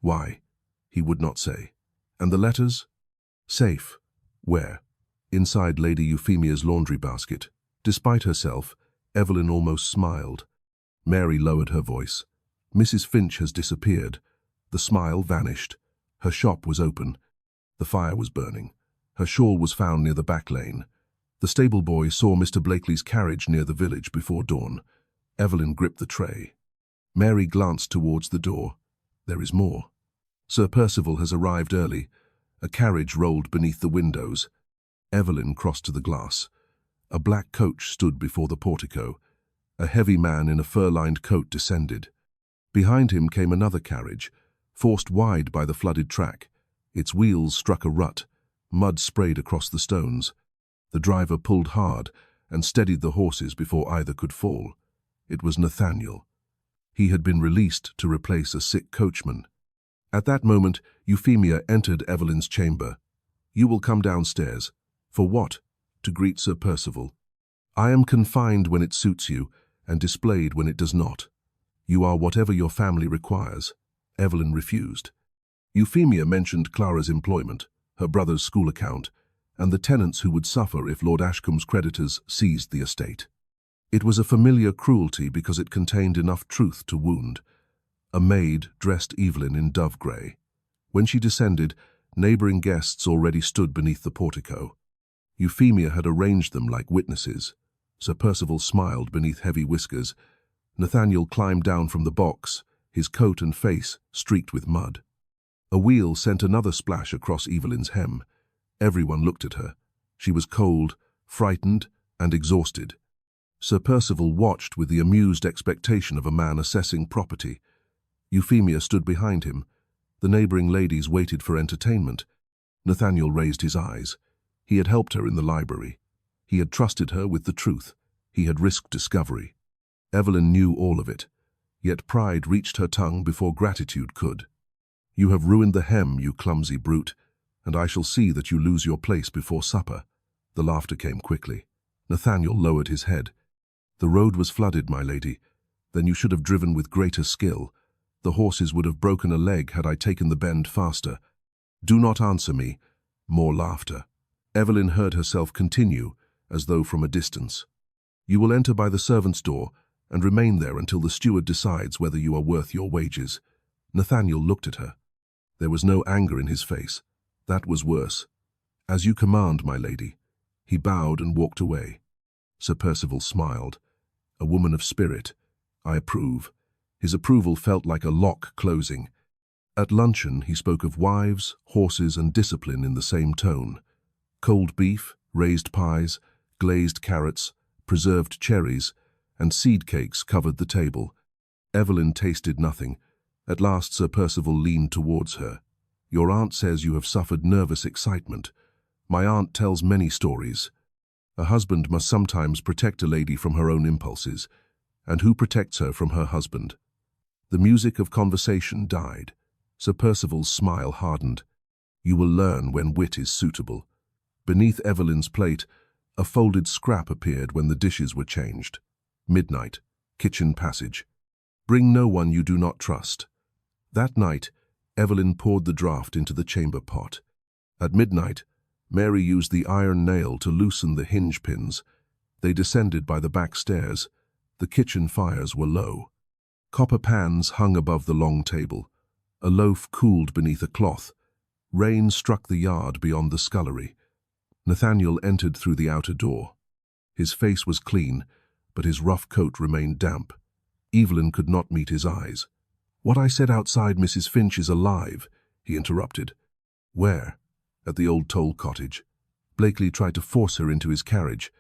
"Why?" "He would not say." "And the letters?" "Safe." "Where?" "Inside Lady Euphemia's laundry basket." Despite herself, Evelyn almost smiled. Mary lowered her voice. "Mrs. Finch has disappeared." The smile vanished. Her shop was open. The fire was burning. Her shawl was found near the back lane. The stable boy saw Mr. Blakely's carriage near the village before dawn. Evelyn gripped the tray. Mary glanced towards the door. "There is more. Sir Percival has arrived early." A carriage rolled beneath the windows. Evelyn crossed to the glass. A black coach stood before the portico. A heavy man in a fur-lined coat descended. Behind him came another carriage, forced wide by the flooded track. Its wheels struck a rut. Mud sprayed across the stones. The driver pulled hard and steadied the horses before either could fall. It was Nathaniel. He had been released to replace a sick coachman. At that moment, Euphemia entered Evelyn's chamber. "You will come downstairs." "For what?" "To greet Sir Percival." "I am confined when it suits you, and displayed when it does not. You are whatever your family requires." Evelyn refused. Euphemia mentioned Clara's employment, her brother's school account, and the tenants who would suffer if Lord Ashcombe's creditors seized the estate. It was a familiar cruelty because it contained enough truth to wound. A maid dressed Evelyn in dove grey. When she descended, neighbouring guests already stood beneath the portico. Euphemia had arranged them like witnesses. Sir Percival smiled beneath heavy whiskers. Nathaniel climbed down from the box, his coat and face streaked with mud. A wheel sent another splash across Evelyn's hem. Everyone looked at her. She was cold, frightened, and exhausted. Sir Percival watched with the amused expectation of a man assessing property. Euphemia stood behind him. The neighbouring ladies waited for entertainment. Nathaniel raised his eyes. He had helped her in the library. He had trusted her with the truth. He had risked discovery. Evelyn knew all of it. Yet pride reached her tongue before gratitude could. "You have ruined the hem, you clumsy brute, and I shall see that you lose your place before supper." The laughter came quickly. Nathaniel lowered his head. "The road was flooded, my lady. Then you should have driven with greater skill. The horses would have broken a leg had I taken the bend faster." "Do not answer me." More laughter. Evelyn heard herself continue, as though from a distance. "You will enter by the servants' door and remain there until the steward decides whether you are worth your wages." Nathaniel looked at her. There was no anger in his face. That was worse. "As you command, my lady." He bowed and walked away. Sir Percival smiled. "A woman of spirit. I approve." His approval felt like a lock closing. At luncheon, he spoke of wives, horses, and discipline in the same tone. Cold beef, raised pies, glazed carrots, preserved cherries, and seed cakes covered the table. Evelyn tasted nothing. At last Sir Percival leaned towards her. "Your aunt says you have suffered nervous excitement. My aunt tells many stories. A husband must sometimes protect a lady from her own impulses. And who protects her from her husband?" The music of conversation died. Sir Percival's smile hardened. "You will learn when wit is suitable." Beneath Evelyn's plate, a folded scrap appeared when the dishes were changed. Midnight, kitchen passage. "Bring no one you do not trust." That night, Evelyn poured the draught into the chamber pot. At midnight, Mary used the iron nail to loosen the hinge pins. They descended by the back stairs. The kitchen fires were low. Copper pans hung above the long table. A loaf cooled beneath a cloth. Rain struck the yard beyond the scullery. Nathaniel entered through the outer door. His face was clean, but his rough coat remained damp. Evelyn could not meet his eyes. "What I said outside Mrs. Finch is alive," he interrupted. "Where?" "At the old toll cottage." Blakely tried to force her into his carriage.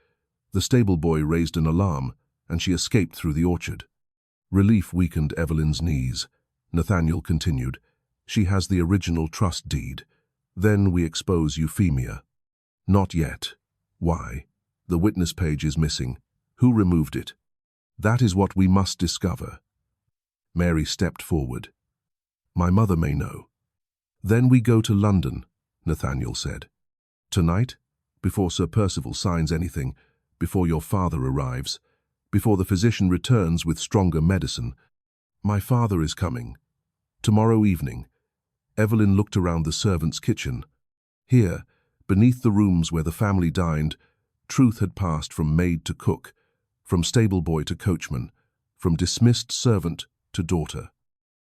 The stable boy raised an alarm, and she escaped through the orchard. Relief weakened Evelyn's knees. Nathaniel continued, "She has the original trust deed. Then we expose Euphemia." "Not yet." "Why?" "The witness page is missing. Who removed it?" "That is what we must discover." Mary stepped forward. "My mother may know." "Then we go to London," Nathaniel said. "Tonight? Before Sir Percival signs anything, before your father arrives, before the physician returns with stronger medicine." "My father is coming. Tomorrow evening." Evelyn looked around the servants' kitchen. Here, beneath the rooms where the family dined, truth had passed from maid to cook, from stable boy to coachman, from dismissed servant to daughter.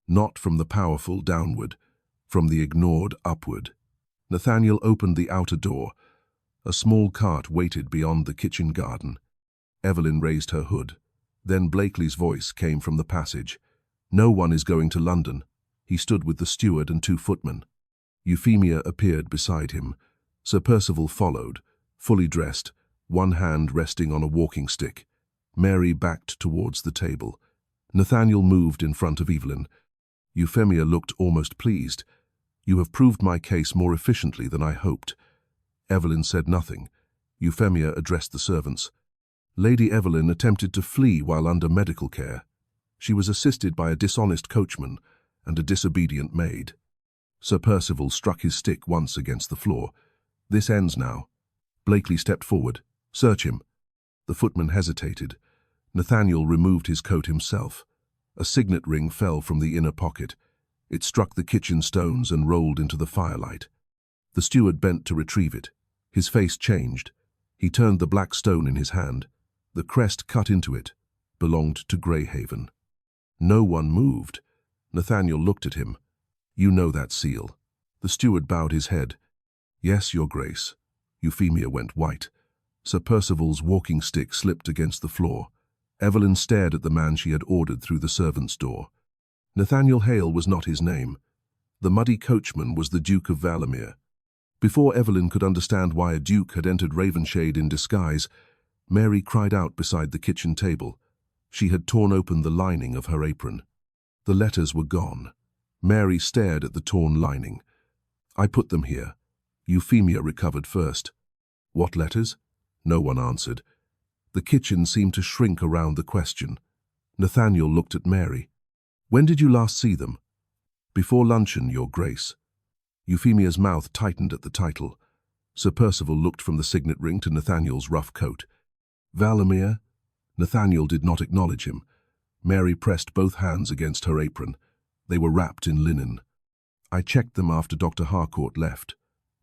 Not from the powerful downward, from the ignored upward. Nathaniel opened the outer door. A small cart waited beyond the kitchen garden. Evelyn raised her hood. Then Blakely's voice came from the passage. "No one is going to London." He stood with the steward and 2 footmen. Euphemia appeared beside him. Sir Percival followed, fully dressed, one hand resting on a walking stick. Mary backed towards the table. Nathaniel moved in front of Evelyn. Euphemia looked almost pleased. "You have proved my case more efficiently than I hoped." Evelyn said nothing. Euphemia addressed the servants. Lady Evelyn attempted to flee while under medical care. She was assisted by a dishonest coachman and a disobedient maid. Sir Percival struck his stick once against the floor. "This ends now." Blakely stepped forward. "Search him." The footman hesitated. Nathaniel removed his coat himself. A signet ring fell from the inner pocket. It struck the kitchen stones and rolled into the firelight. The steward bent to retrieve it. His face changed. He turned the black stone in his hand. The crest cut into it belonged to Greyhaven. No one moved. Nathaniel looked at him. "You know that seal." The steward bowed his head. "Yes, Your Grace." Euphemia went white. Sir Percival's walking stick slipped against the floor. Evelyn stared at the man she had ordered through the servants' door. Nathaniel Hale was not his name. The muddy coachman was the Duke of Valemere. Before Evelyn could understand why a duke had entered Ravenshade in disguise, Mary cried out beside the kitchen table. She had torn open the lining of her apron. The letters were gone. Mary stared at the torn lining. "I put them here." Euphemia recovered first. "What letters?" No one answered. The kitchen seemed to shrink around the question. Nathaniel looked at Mary. "When did you last see them?" "Before luncheon, Your Grace." Euphemia's mouth tightened at the title. Sir Percival looked from the signet ring to Nathaniel's rough coat. "Valemere?" Nathaniel did not acknowledge him. Mary pressed both hands against her apron. They were wrapped in linen. "I checked them after Dr. Harcourt left."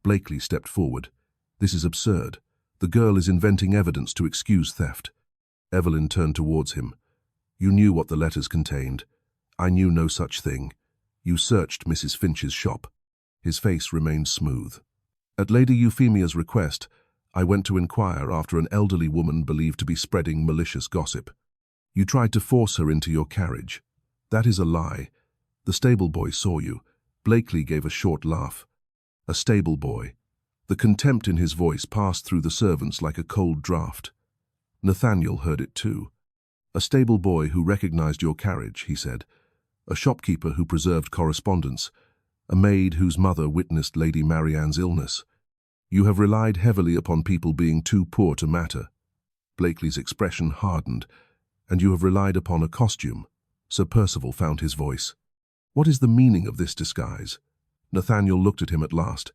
Blakely stepped forward. "This is absurd. The girl is inventing evidence to excuse theft." Evelyn turned towards him. "You knew what the letters contained." "I knew no such thing." "You searched Mrs. Finch's shop." His face remained smooth. "At Lady Euphemia's request, I went to inquire after an elderly woman believed to be spreading malicious gossip. You tried to force her into your carriage." "That is a lie. The stable boy saw you." Blakely gave a short laugh. "A stable boy." The contempt in his voice passed through the servants like a cold draught. Nathaniel heard it too. "A stable boy who recognized your carriage," he said. "A shopkeeper who preserved correspondence. A maid whose mother witnessed Lady Marianne's illness. You have relied heavily upon people being too poor to matter." Blakely's expression hardened. "And you have relied upon a costume." Sir Percival found his voice. "What is the meaning of this disguise?" Nathaniel looked at him at last.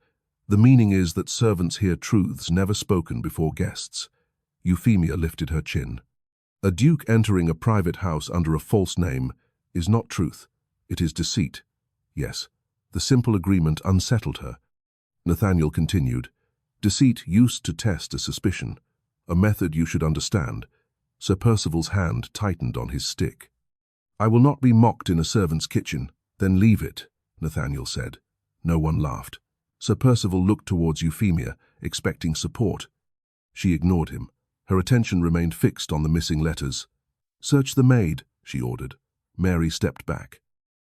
"The meaning is that servants hear truths never spoken before guests." Euphemia lifted her chin. "A duke entering a private house under a false name is not truth. It is deceit." "Yes." The simple agreement unsettled her. Nathaniel continued. "Deceit used to test a suspicion, a method you should understand." Sir Percival's hand tightened on his stick. "I will not be mocked in a servant's kitchen." "Then leave it," Nathaniel said. No one laughed. Sir Percival looked towards Euphemia, expecting support. She ignored him. Her attention remained fixed on the missing letters. "Search the maid," she ordered. Mary stepped back.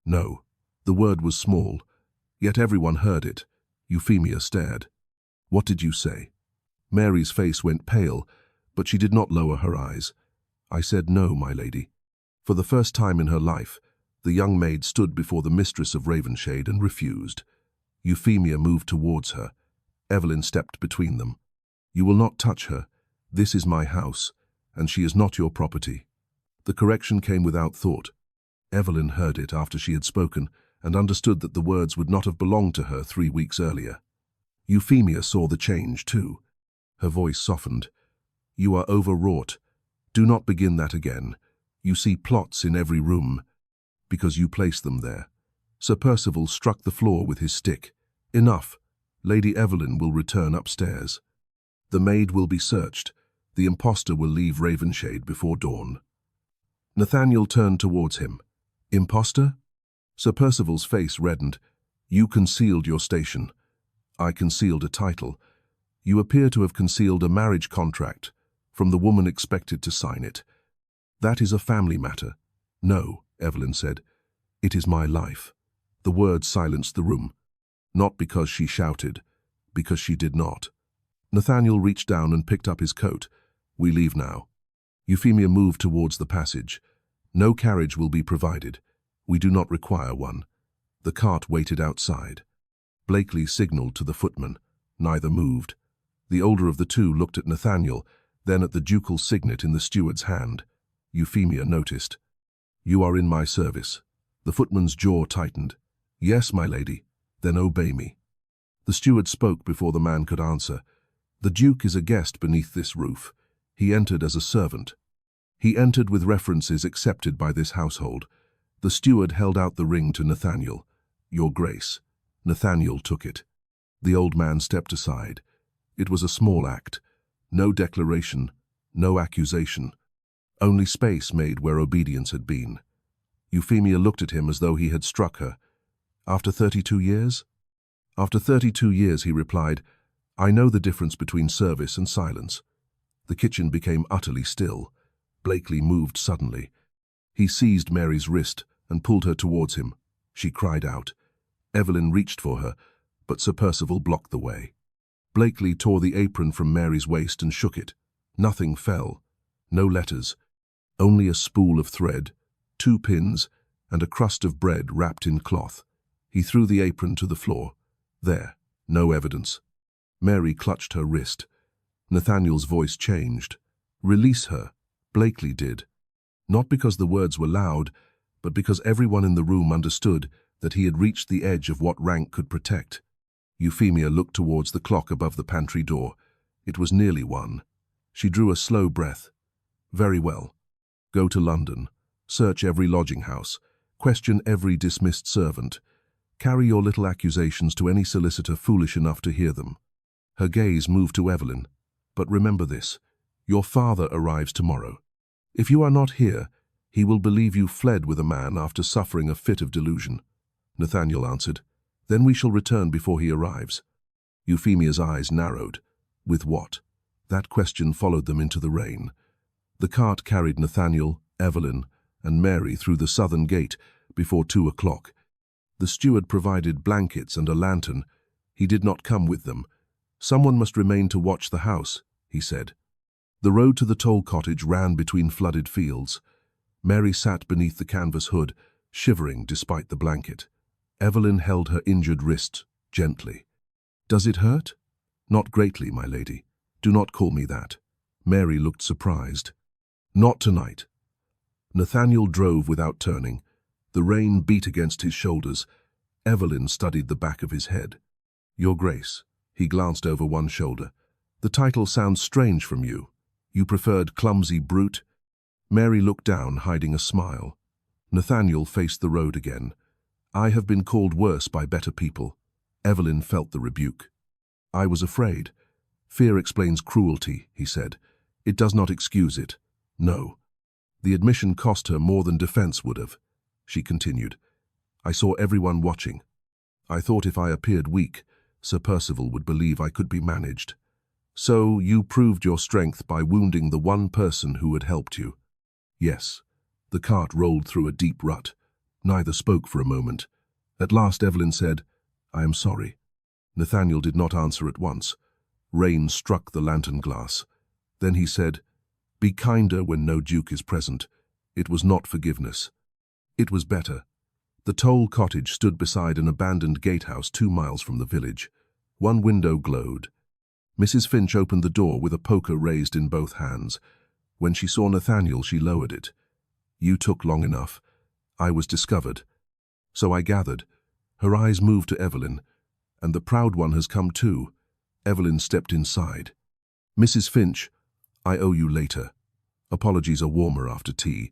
No. The word was small, yet everyone heard it. Euphemia stared. "What did you say?" Mary's face went pale, but she did not lower her eyes. I said no, my lady. For the first time in her life, the young maid stood before the mistress of Ravenshade and refused. Euphemia moved towards her. Evelyn stepped between them. You will not touch her. This is my house, and she is not your property. The correction came without thought. Evelyn heard it after she had spoken and understood that the words would not have belonged to her 3 weeks earlier. Euphemia saw the change, too. Her voice softened. You are overwrought. Do not begin that again. You see plots in every room, because you place them there. Sir Percival struck the floor with his stick. Enough. Lady Evelyn will return upstairs. The maid will be searched. The impostor will leave Ravenshade before dawn. Nathaniel turned towards him. Impostor? Sir Percival's face reddened. You concealed your station. I concealed a title. You appear to have concealed a marriage contract from the woman expected to sign it. That is a family matter. No, Evelyn said. It is my life. The words silenced the room. Not because she shouted, because she did not. Nathaniel reached down and picked up his coat. We leave now. Euphemia moved towards the passage. No carriage will be provided. We do not require one. The cart waited outside. Blakely signalled to the footman. Neither moved. The older of the two looked at Nathaniel, then at the ducal signet in the steward's hand. Euphemia noticed. You are in my service. The footman's jaw tightened. Yes, my lady. Then obey me. The steward spoke before the man could answer. The Duke is a guest beneath this roof. He entered as a servant. He entered with references accepted by this household. The steward held out the ring to Nathaniel. Your Grace. Nathaniel took it. The old man stepped aside. It was a small act. No declaration, no accusation. Only space made where obedience had been. Euphemia looked at him as though he had struck her. After 32 years? After 32 years, he replied, I know the difference between service and silence. The kitchen became utterly still. Blakely moved suddenly. He seized Mary's wrist and pulled her towards him. She cried out. Evelyn reached for her, but Sir Percival blocked the way. Blakely tore the apron from Mary's waist and shook it. Nothing fell. No letters. Only a spool of thread, 2 pins, and a crust of bread wrapped in cloth. He threw the apron to the floor. There, no evidence. Mary clutched her wrist. Nathaniel's voice changed. Release her. Blakely did. Not because the words were loud, but because everyone in the room understood that he had reached the edge of what rank could protect. Euphemia looked towards the clock above the pantry door. It was nearly 1. She drew a slow breath. Very well. Go to London. Search every lodging house. Question every dismissed servant. Carry your little accusations to any solicitor foolish enough to hear them. Her gaze moved to Evelyn. But remember this. Your father arrives tomorrow. If you are not here, he will believe you fled with a man after suffering a fit of delusion. Nathaniel answered. Then we shall return before he arrives. Euphemia's eyes narrowed. With what? That question followed them into the rain. The cart carried Nathaniel, Evelyn, and Mary through the southern gate before 2 o'clock. The steward provided blankets and a lantern. He did not come with them. Someone must remain to watch the house, he said. The road to the toll cottage ran between flooded fields. Mary sat beneath the canvas hood, shivering despite the blanket. Evelyn held her injured wrist gently. Does it hurt? Not greatly, my lady. Do not call me that. Mary looked surprised. Not tonight. Nathaniel drove without turning. The rain beat against his shoulders. Evelyn studied the back of his head. Your Grace. He glanced over one shoulder. The title sounds strange from you. You preferred clumsy brute? Mary looked down, hiding a smile. Nathaniel faced the road again. I have been called worse by better people. Evelyn felt the rebuke. I was afraid. Fear explains cruelty, he said. It does not excuse it. No. The admission cost her more than defense would have, she continued. I saw everyone watching. I thought if I appeared weak, Sir Percival would believe I could be managed. So you proved your strength by wounding the one person who had helped you. Yes. The cart rolled through a deep rut. Neither spoke for a moment. At last Evelyn said, I am sorry. Nathaniel did not answer at once. Rain struck the lantern glass. Then he said, "Be kinder when no Duke is present." It was not forgiveness. It was better. The Toll cottage stood beside an abandoned gatehouse 2 miles from the village. One window glowed. Mrs. Finch opened the door with a poker raised in both hands. When she saw Nathaniel, she lowered it. "You took long enough. I was discovered." "So I gathered." Her eyes moved to Evelyn. "And the proud one has come too." Evelyn stepped inside. "Mrs. Finch, I owe you later. Apologies are warmer after tea."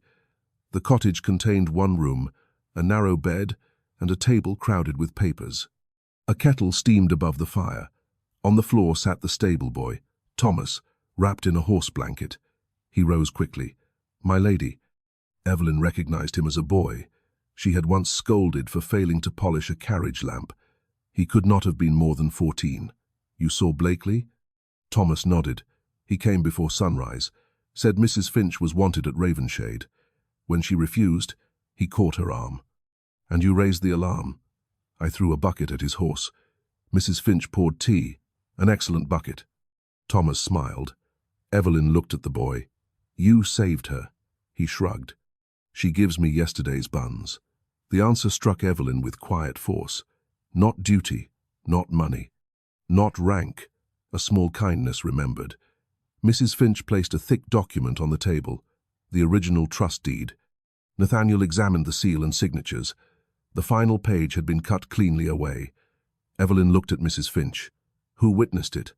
The cottage contained one room, a narrow bed, and a table crowded with papers. A kettle steamed above the fire. On the floor sat the stable boy, Thomas, wrapped in a horse blanket. He rose quickly. "My lady." Evelyn recognized him as a boy. She had once scolded for failing to polish a carriage lamp. He could not have been more than 14. "You saw Blakely?" Thomas nodded. "He came before sunrise. Said Mrs. Finch was wanted at Ravenshade. When she refused, he caught her arm." "And you raised the alarm?" "I threw a bucket at his horse. Mrs. Finch poured tea. An excellent bucket." Thomas smiled. Evelyn looked at the boy. "You saved her." He shrugged. "She gives me yesterday's buns." The answer struck Evelyn with quiet force. Not duty, not money, not rank, a small kindness remembered. Mrs. Finch placed a thick document on the table, the original trust deed. Nathaniel examined the seal and signatures. The final page had been cut cleanly away. Evelyn looked at Mrs. Finch. "Who witnessed it?"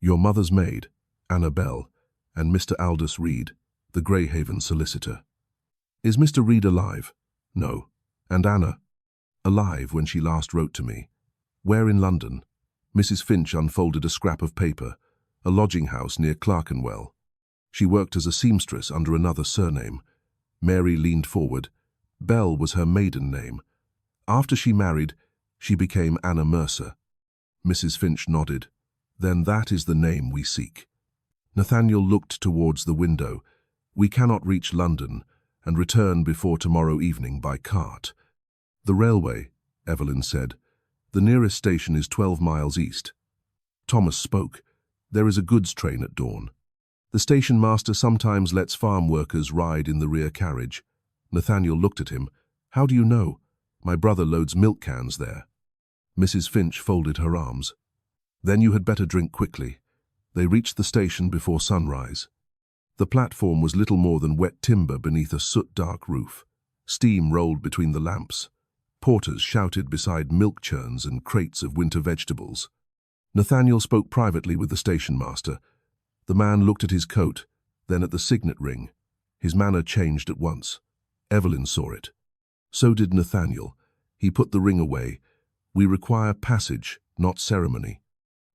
"Your mother's maid, Anna Bell, and Mr. Aldous Reed, the Greyhaven solicitor." "Is Mr. Reed alive?" "No." "And Anna?" "Alive when she last wrote to me." "Where in London?" Mrs. Finch unfolded a scrap of paper. "A lodging house near Clerkenwell. She worked as a seamstress under another surname." Mary leaned forward. "Bell was her maiden name. After she married, she became Anna Mercer." Mrs. Finch nodded. "Then that is the name we seek." Nathaniel looked towards the window. "We cannot reach London and return before tomorrow evening by cart." "The railway," Evelyn said. "The nearest station is 12 miles east." Thomas spoke. "There is a goods train at dawn. The station master sometimes lets farm workers ride in the rear carriage." Nathaniel looked at him. "How do you know?" "My brother loads milk cans there." Mrs. Finch folded her arms. "Then you had better drink quickly." They reached the station before sunrise. The platform was little more than wet timber beneath a soot-dark roof. Steam rolled between the lamps. Porters shouted beside milk churns and crates of winter vegetables. Nathaniel spoke privately with the station master. The man looked at his coat, then at the signet ring. His manner changed at once. Evelyn saw it. So did Nathaniel. He put the ring away. "We require passage, not ceremony."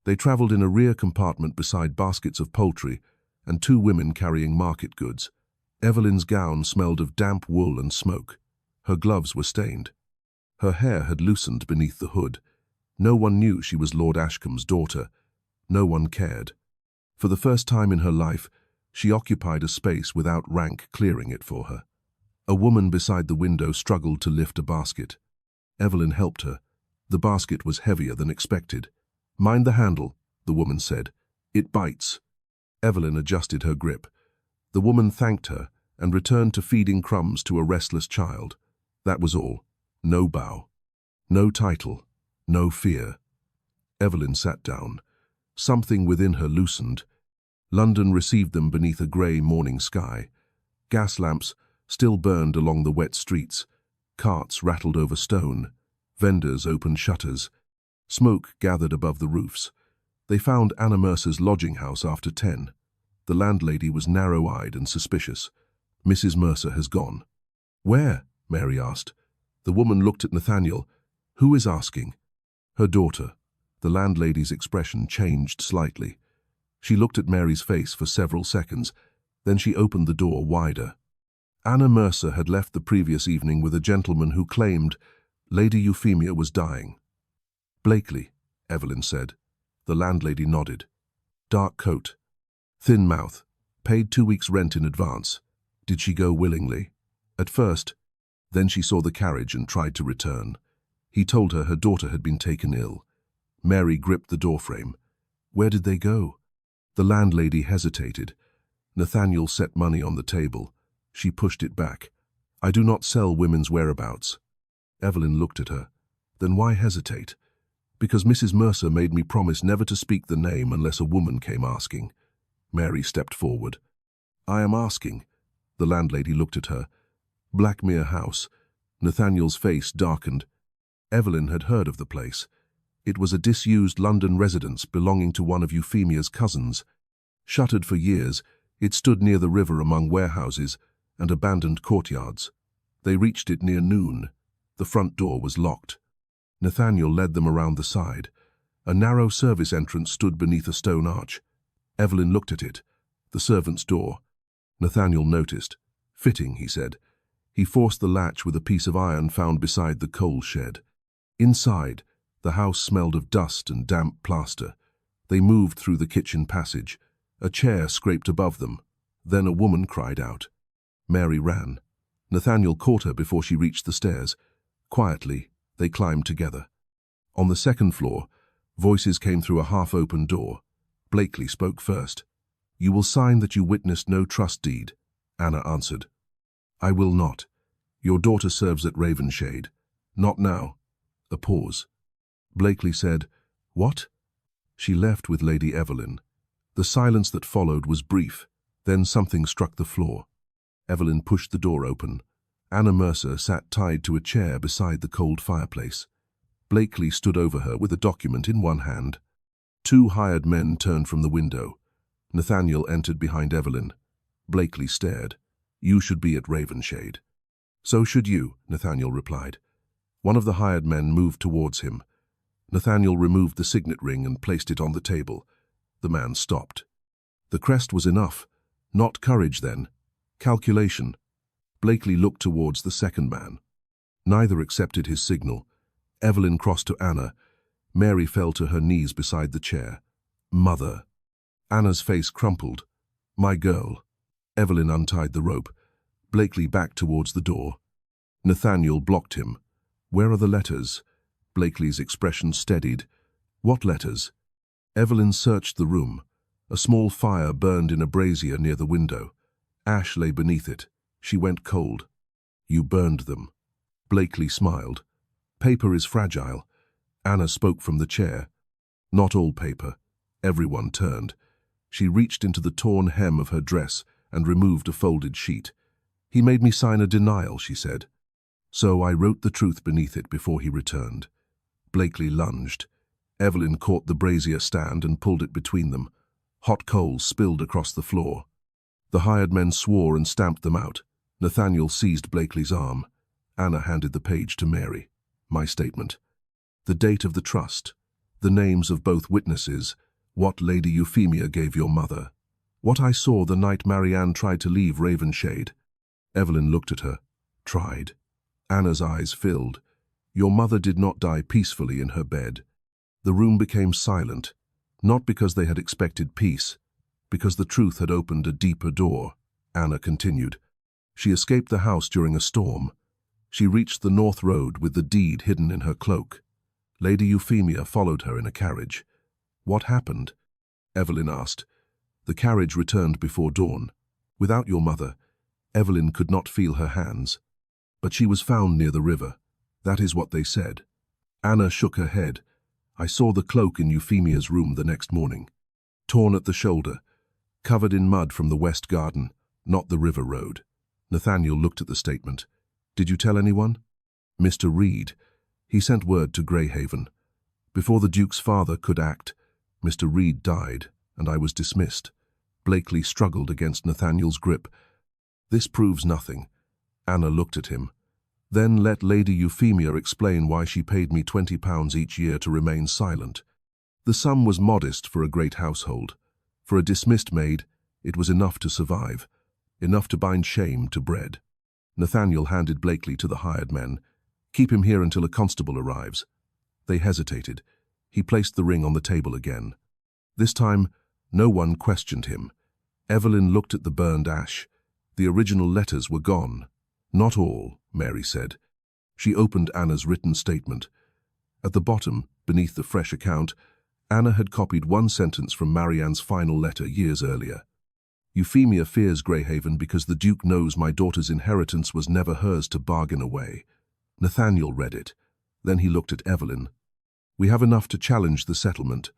They travelled in a rear compartment beside baskets of poultry and 2 women carrying market goods. Evelyn's gown smelled of damp wool and smoke. Her gloves were stained. Her hair had loosened beneath the hood. No one knew she was Lord Ashcombe's daughter. No one cared. For the first time in her life, she occupied a space without rank clearing it for her. A woman beside the window struggled to lift a basket. Evelyn helped her. The basket was heavier than expected. "Mind the handle," the woman said. "It bites." Evelyn adjusted her grip. The woman thanked her and returned to feeding crumbs to a restless child. That was all. No bow. No title. No fear. Evelyn sat down. Something within her loosened. London received them beneath a grey morning sky. Gas lamps still burned along the wet streets. Carts rattled over stone. Vendors opened shutters. Smoke gathered above the roofs. They found Anna Mercer's lodging house after 10. The landlady was narrow-eyed and suspicious. "Mrs. Mercer has gone." "Where?" Mary asked. The woman looked at Nathaniel. "Who is asking?" "Her daughter." The landlady's expression changed slightly. She looked at Mary's face for several seconds. Then she opened the door wider. Anna Mercer had left the previous evening with a gentleman who claimed Lady Euphemia was dying. "Blakely," Evelyn said. The landlady nodded. "Dark coat. Thin mouth. Paid 2 weeks' rent in advance. Did she go willingly?" "At first. Then she saw the carriage and tried to return. He told her daughter had been taken ill." Mary gripped the doorframe. Where did they go? The landlady hesitated. Nathaniel set money on the table. She pushed it back. I do not sell women's whereabouts. Evelyn looked at her. Then why hesitate? Because Mrs. Mercer made me promise never to speak the name unless a woman came asking. Mary stepped forward. I am asking. The landlady looked at her. Blackmere House. Nathaniel's face darkened. Evelyn had heard of the place. It was a disused London residence belonging to one of Euphemia's cousins. Shuttered for years, it stood near the river among warehouses and abandoned courtyards. They reached it near noon. The front door was locked. Nathaniel led them around the side. A narrow service entrance stood beneath a stone arch. Evelyn looked at it. The servant's door. Nathaniel noticed. Fitting, he said. He forced the latch with a piece of iron found beside the coal shed. Inside, the house smelled of dust and damp plaster. They moved through the kitchen passage. A chair scraped above them. Then a woman cried out. Mary ran. Nathaniel caught her before she reached the stairs. Quietly, they climbed together. On the second floor, voices came through a half-open door. Blakely spoke first. You will sign that you witnessed no trust deed, Anna answered. I will not. Your daughter serves at Ravenshade. Not now. A pause. Blakely said, What? She left with Lady Evelyn. The silence that followed was brief. Then something struck the floor. Evelyn pushed the door open. Anna Mercer sat tied to a chair beside the cold fireplace. Blakely stood over her with a document in one hand. Two hired men turned from the window. Nathaniel entered behind Evelyn. Blakely stared. You should be at Ravenshade. So should you, Nathaniel replied. One of the hired men moved towards him. Nathaniel removed the signet ring and placed it on the table. The man stopped. The crest was enough. Not courage, then. Calculation. Blakely looked towards the second man. Neither accepted his signal. Evelyn crossed to Anna. Mary fell to her knees beside the chair. Mother. Anna's face crumpled. My girl. Evelyn untied the rope. Blakely backed towards the door. Nathaniel blocked him. Where are the letters? Blakely's expression steadied. What letters? Evelyn searched the room. A small fire burned in a brazier near the window. Ash lay beneath it. She went cold. You burned them. Blakely smiled. Paper is fragile. Anna spoke from the chair. Not all paper. Everyone turned. She reached into the torn hem of her dress and removed a folded sheet. He made me sign a denial, she said. So I wrote the truth beneath it before he returned. Blakely lunged. Evelyn caught the brazier stand and pulled it between them. Hot coals spilled across the floor. The hired men swore and stamped them out. Nathaniel seized Blakely's arm. Anna handed the page to Mary. My statement. The date of the trust. The names of both witnesses. What Lady Euphemia gave your mother. What I saw the night Marianne tried to leave Ravenshade. Evelyn looked at her. Tried. Anna's eyes filled. Your mother did not die peacefully in her bed. The room became silent, not because they had expected peace, because the truth had opened a deeper door. Anna continued. She escaped the house during a storm. She reached the North Road with the deed hidden in her cloak. Lady Euphemia followed her in a carriage. What happened? Evelyn asked. The carriage returned before dawn. Without your mother, Evelyn could not feel her hands. But she was found near the river. That is what they said. Anna shook her head. I saw the cloak in Euphemia's room the next morning. Torn at the shoulder, covered in mud from the west garden, not the river road. Nathaniel looked at the statement. Did you tell anyone? Mr. Reed. He sent word to Greyhaven. Before the Duke's father could act, Mr. Reed died, and I was dismissed. Blakely struggled against Nathaniel's grip. This proves nothing. Anna looked at him. Then let Lady Euphemia explain why she paid me £20 each year to remain silent. The sum was modest for a great household. For a dismissed maid, it was enough to survive, enough to bind shame to bread. Nathaniel handed Blakely to the hired men. Keep him here until a constable arrives. They hesitated. He placed the ring on the table again. This time, no one questioned him. Evelyn looked at the burned ash. The original letters were gone. Not all, Mary said. She opened Anna's written statement. At the bottom, beneath the fresh account, Anna had copied one sentence from Marianne's final letter years earlier. Euphemia fears Greyhaven because the Duke knows my daughter's inheritance was never hers to bargain away. Nathaniel read it. Then he looked at Evelyn. We have enough to challenge the settlement,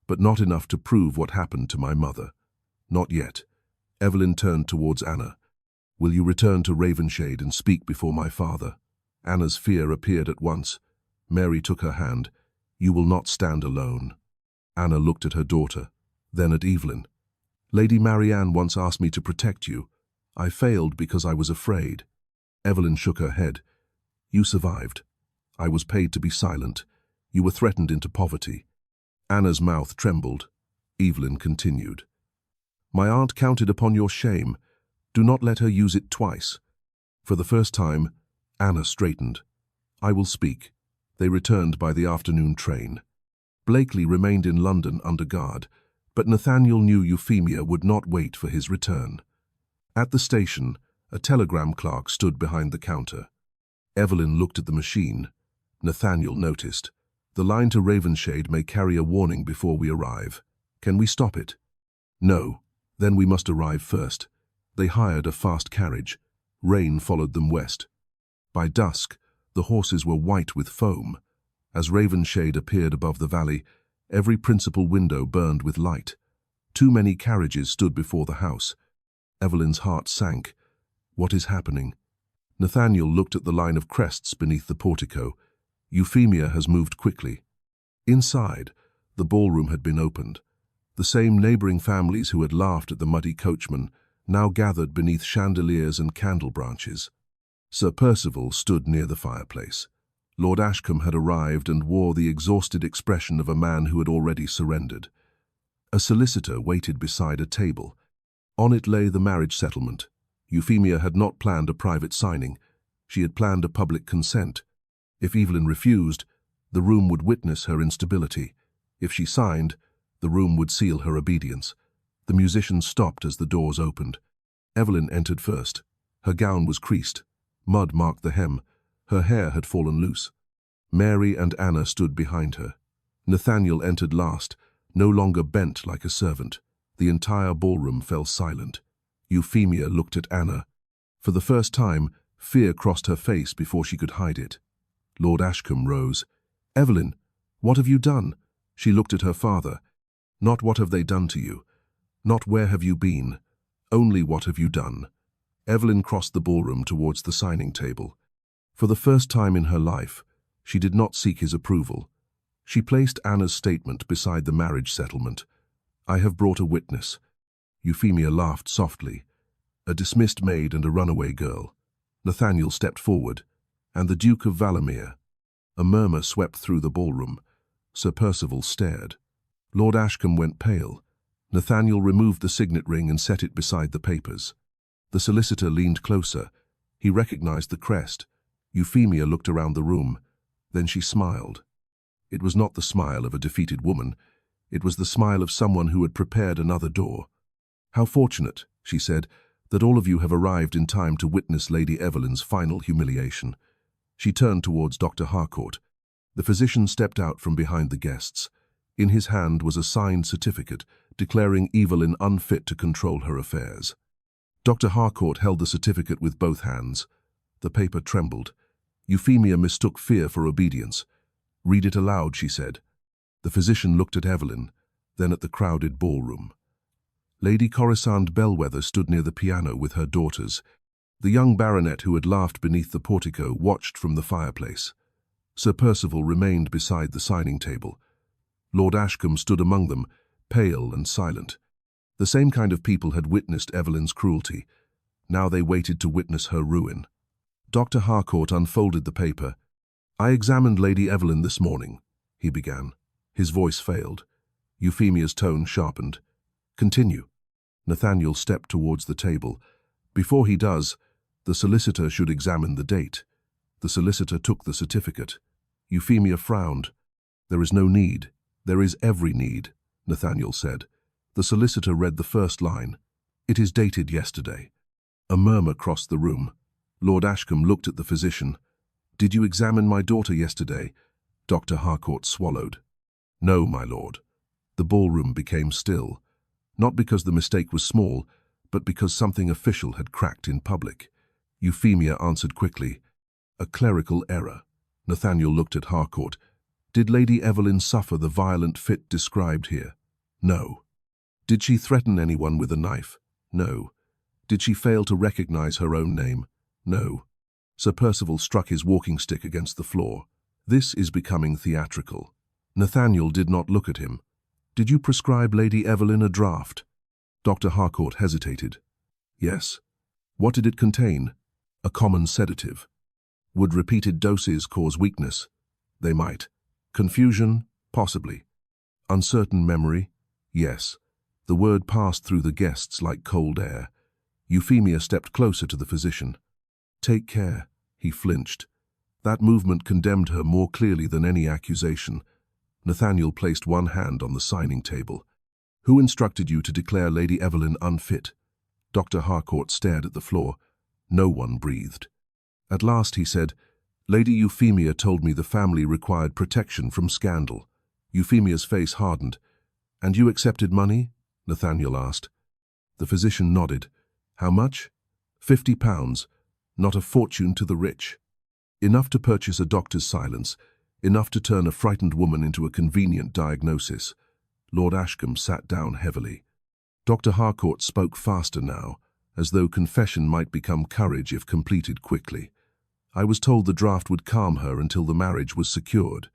but not enough to prove what happened to my mother. Not yet. Evelyn turned towards Anna. Will you return to Ravenshade and speak before my father? Anna's fear appeared at once. Mary took her hand. You will not stand alone. Anna looked at her daughter, then at Evelyn. Lady Marianne once asked me to protect you. I failed because I was afraid. Evelyn shook her head. You survived. I was paid to be silent. You were threatened into poverty. Anna's mouth trembled. Evelyn continued. My aunt counted upon your shame. Do not let her use it twice. For the first time, Anna straightened. I will speak. They returned by the afternoon train. Blakely remained in London under guard, but Nathaniel knew Euphemia would not wait for his return. At the station, a telegram clerk stood behind the counter. Evelyn looked at the machine. Nathaniel noticed. The line to Ravenshade may carry a warning before we arrive. Can we stop it? No. Then we must arrive first. They hired a fast carriage. Rain followed them west. By dusk, the horses were white with foam. As Ravenshade appeared above the valley, every principal window burned with light. Too many carriages stood before the house. Evelyn's heart sank. What is happening? Nathaniel looked at the line of crests beneath the portico. Euphemia has moved quickly. Inside, the ballroom had been opened. The same neighboring families who had laughed at the muddy coachman now gathered beneath chandeliers and candle branches. Sir Percival stood near the fireplace. Lord Ashcombe had arrived and wore the exhausted expression of a man who had already surrendered. A solicitor waited beside a table. On it lay the marriage settlement. Euphemia had not planned a private signing. She had planned a public consent. If Evelyn refused, the room would witness her instability. If she signed, the room would seal her obedience. The musicians stopped as the doors opened. Evelyn entered first. Her gown was creased. Mud marked the hem. Her hair had fallen loose. Mary and Anna stood behind her. Nathaniel entered last, no longer bent like a servant. The entire ballroom fell silent. Euphemia looked at Anna. For the first time, fear crossed her face before she could hide it. Lord Ashcombe rose. Evelyn, what have you done? She looked at her father. Not what have they done to you. Not where have you been. Only what have you done. Evelyn crossed the ballroom towards the signing table. For the first time in her life, she did not seek his approval. She placed Anna's statement beside the marriage settlement. I have brought a witness. Euphemia laughed softly. A dismissed maid and a runaway girl. Nathaniel stepped forward, and the Duke of Valamere. A murmur swept through the ballroom. Sir Percival stared. Lord Ashcombe went pale. Nathaniel removed the signet ring and set it beside the papers. The solicitor leaned closer. He recognized the crest. Euphemia looked around the room. Then she smiled. It was not the smile of a defeated woman. It was the smile of someone who had prepared another door. How fortunate, she said, that all of you have arrived in time to witness Lady Evelyn's final humiliation. She turned towards Dr. Harcourt. The physician stepped out from behind the guests. In his hand was a signed certificate declaring Evelyn unfit to control her affairs. Dr. Harcourt held the certificate with both hands. The paper trembled. Euphemia mistook fear for obedience. Read it aloud, she said. The physician looked at Evelyn, then at the crowded ballroom. Lady Corisande Bellwether stood near the piano with her daughters. The young baronet who had laughed beneath the portico watched from the fireplace. Sir Percival remained beside the signing table. Lord Ashcombe stood among them, pale and silent. The same kind of people had witnessed Evelyn's cruelty. Now they waited to witness her ruin. Dr. Harcourt unfolded the paper. I examined Lady Evelyn this morning, he began. His voice failed. Euphemia's tone sharpened. Continue. Nathaniel stepped towards the table. Before he does, the solicitor should examine the date. The solicitor took the certificate. Euphemia frowned. There is no need. There is every need, Nathaniel said. The solicitor read the first line. It is dated yesterday. A murmur crossed the room. Lord Ashcombe looked at the physician. Did you examine my daughter yesterday? Dr. Harcourt swallowed. No, my lord. The ballroom became still, not because the mistake was small, but because something official had cracked in public. Euphemia answered quickly, "A clerical error." Nathaniel looked at Harcourt. "Did Lady Evelyn suffer the violent fit described here?" "No." "Did she threaten anyone with a knife?" "No." "Did she fail to recognize her own name?" "No." Sir Percival struck his walking stick against the floor. "This is becoming theatrical." Nathaniel did not look at him. "Did you prescribe Lady Evelyn a draught?" Dr. Harcourt hesitated. "Yes." "What did it contain?" "A common sedative." "Would repeated doses cause weakness?" "They might." "Confusion?" "Possibly." "Uncertain memory?" "Yes." The word passed through the guests like cold air. Euphemia stepped closer to the physician. "Take care." He flinched. That movement condemned her more clearly than any accusation. Nathaniel placed one hand on the signing table. "Who instructed you to declare Lady Evelyn unfit?" Dr. Harcourt stared at the floor. No one breathed. At last he said, "Lady Euphemia told me the family required protection from scandal." Euphemia's face hardened. "And you accepted money?" Nathaniel asked. The physician nodded. "How much?" £50. Not a fortune to the rich. Enough to purchase a doctor's silence, enough to turn a frightened woman into a convenient diagnosis. Lord Ashcombe sat down heavily. Dr. Harcourt spoke faster now, as though confession might become courage if completed quickly. "I was told the draft would calm her until the marriage was secured.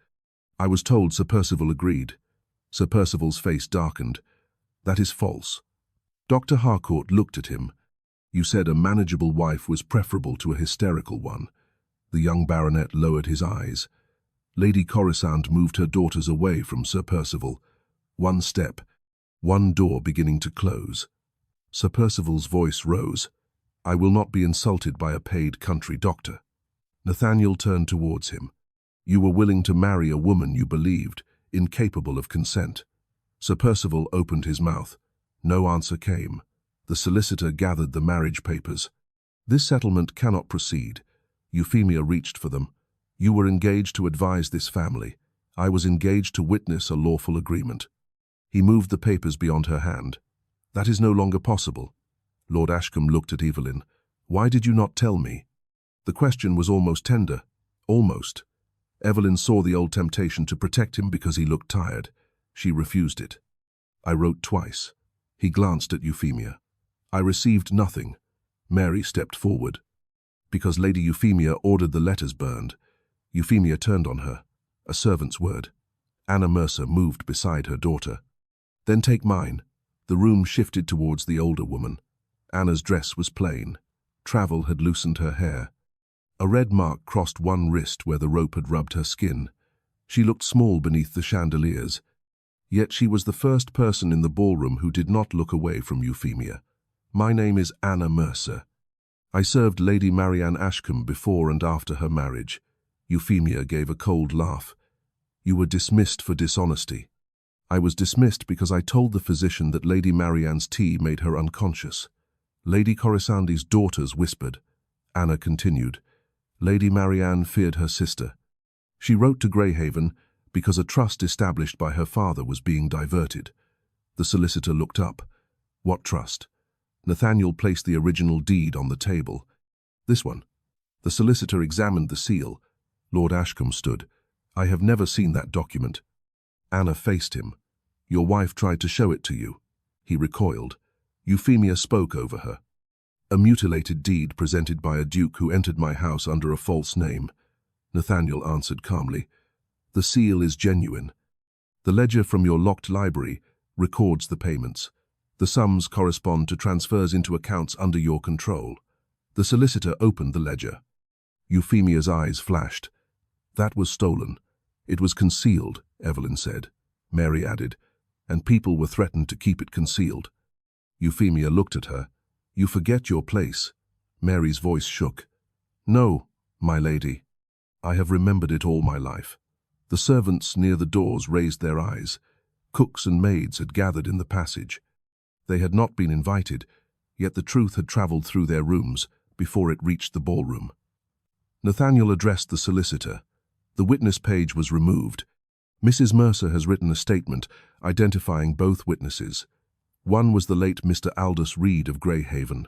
I was told Sir Percival agreed." Sir Percival's face darkened. "That is false." Dr. Harcourt looked at him. "You said a manageable wife was preferable to a hysterical one." The young baronet lowered his eyes. Lady Coruscant moved her daughters away from Sir Percival. One step, one door beginning to close. Sir Percival's voice rose. "I will not be insulted by a paid country doctor." Nathaniel turned towards him. "You were willing to marry a woman you believed, incapable of consent." Sir Percival opened his mouth. No answer came. The solicitor gathered the marriage papers. "This settlement cannot proceed." Euphemia reached for them. "You were engaged to advise this family. I was engaged to witness a lawful agreement." He moved the papers beyond her hand. "That is no longer possible." Lord Ashcombe looked at Evelyn. "Why did you not tell me?" The question was almost tender. Almost. Evelyn saw the old temptation to protect him because he looked tired. She refused it. "I wrote twice." He glanced at Euphemia. "I received nothing." Mary stepped forward. "Because Lady Euphemia ordered the letters burned." Euphemia turned on her. A servant's word. Anna Mercer moved beside her daughter. "Then take mine." The room shifted towards the older woman. Anna's dress was plain. Travel had loosened her hair. A red mark crossed one wrist where the rope had rubbed her skin. She looked small beneath the chandeliers. Yet she was the first person in the ballroom who did not look away from Euphemia. "My name is Anna Mercer. I served Lady Marianne Ashcombe before and after her marriage." Euphemia gave a cold laugh. "You were dismissed for dishonesty." "I was dismissed because I told the physician that Lady Marianne's tea made her unconscious." Lady Corissandi's daughters whispered. Anna continued. "Lady Marianne feared her sister. She wrote to Greyhaven because a trust established by her father was being diverted." The solicitor looked up. "What trust?" Nathaniel placed the original deed on the table. "This one." The solicitor examined the seal. Lord Ashcombe stood. "I have never seen that document." Anna faced him. "Your wife tried to show it to you." He recoiled. Euphemia spoke over her. "A mutilated deed presented by a duke who entered my house under a false name." Nathaniel answered calmly. "The seal is genuine. The ledger from your locked library records the payments. The sums correspond to transfers into accounts under your control." The solicitor opened the ledger. Euphemia's eyes flashed. "That was stolen. It was concealed," Evelyn said. Mary added, "And people were threatened to keep it concealed." Euphemia looked at her. "You forget your place." Mary's voice shook. "No, my lady. I have remembered it all my life." The servants near the doors raised their eyes. Cooks and maids had gathered in the passage. They had not been invited, yet the truth had travelled through their rooms before it reached the ballroom. Nathaniel addressed the solicitor. The witness page was removed. Mrs. Mercer has written a statement identifying both witnesses. One was the late Mr. Aldous Reed of Greyhaven.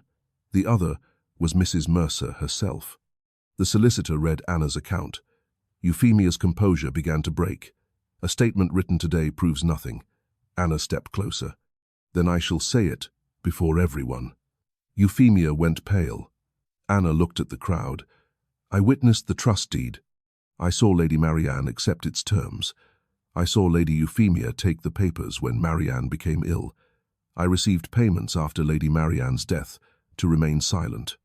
The other was Mrs. Mercer herself. The solicitor read Anna's account. Euphemia's composure began to break. A statement written today proves nothing. Anna stepped closer. Then I shall say it before everyone. Euphemia went pale. Anna looked at the crowd. I witnessed the trust deed. I saw Lady Marianne accept its terms. I saw Lady Euphemia take the papers when Marianne became ill. I received payments after Lady Marianne's death to remain silent.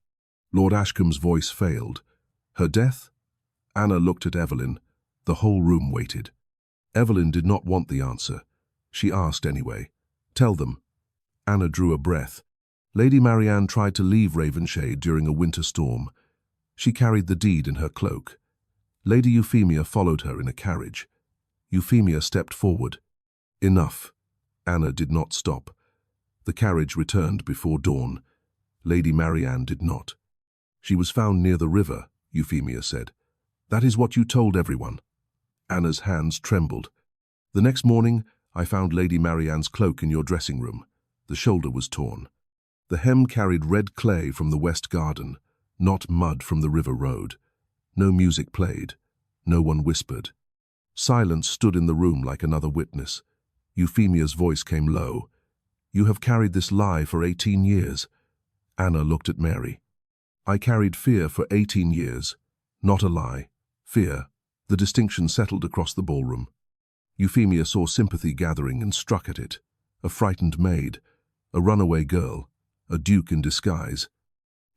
Lord Ashcombe's voice failed. Her death? Anna looked at Evelyn. The whole room waited. Evelyn did not want the answer. She asked anyway. Tell them. Anna drew a breath. Lady Marianne tried to leave Ravenshade during a winter storm. She carried the deed in her cloak. Lady Euphemia followed her in a carriage. Euphemia stepped forward. Enough. Anna did not stop. The carriage returned before dawn. Lady Marianne did not. She was found near the river, Euphemia said. That is what you told everyone. Anna's hands trembled. The next morning, I found Lady Marianne's cloak in your dressing room. The shoulder was torn. The hem carried red clay from the west garden, not mud from the river road. No music played. No one whispered. Silence stood in the room like another witness. Euphemia's voice came low. You have carried this lie for 18 years. Anna looked at Mary. I carried fear for 18 years. Not a lie. Fear. The distinction settled across the ballroom. Euphemia saw sympathy gathering and struck at it. A frightened maid. A runaway girl. A duke in disguise.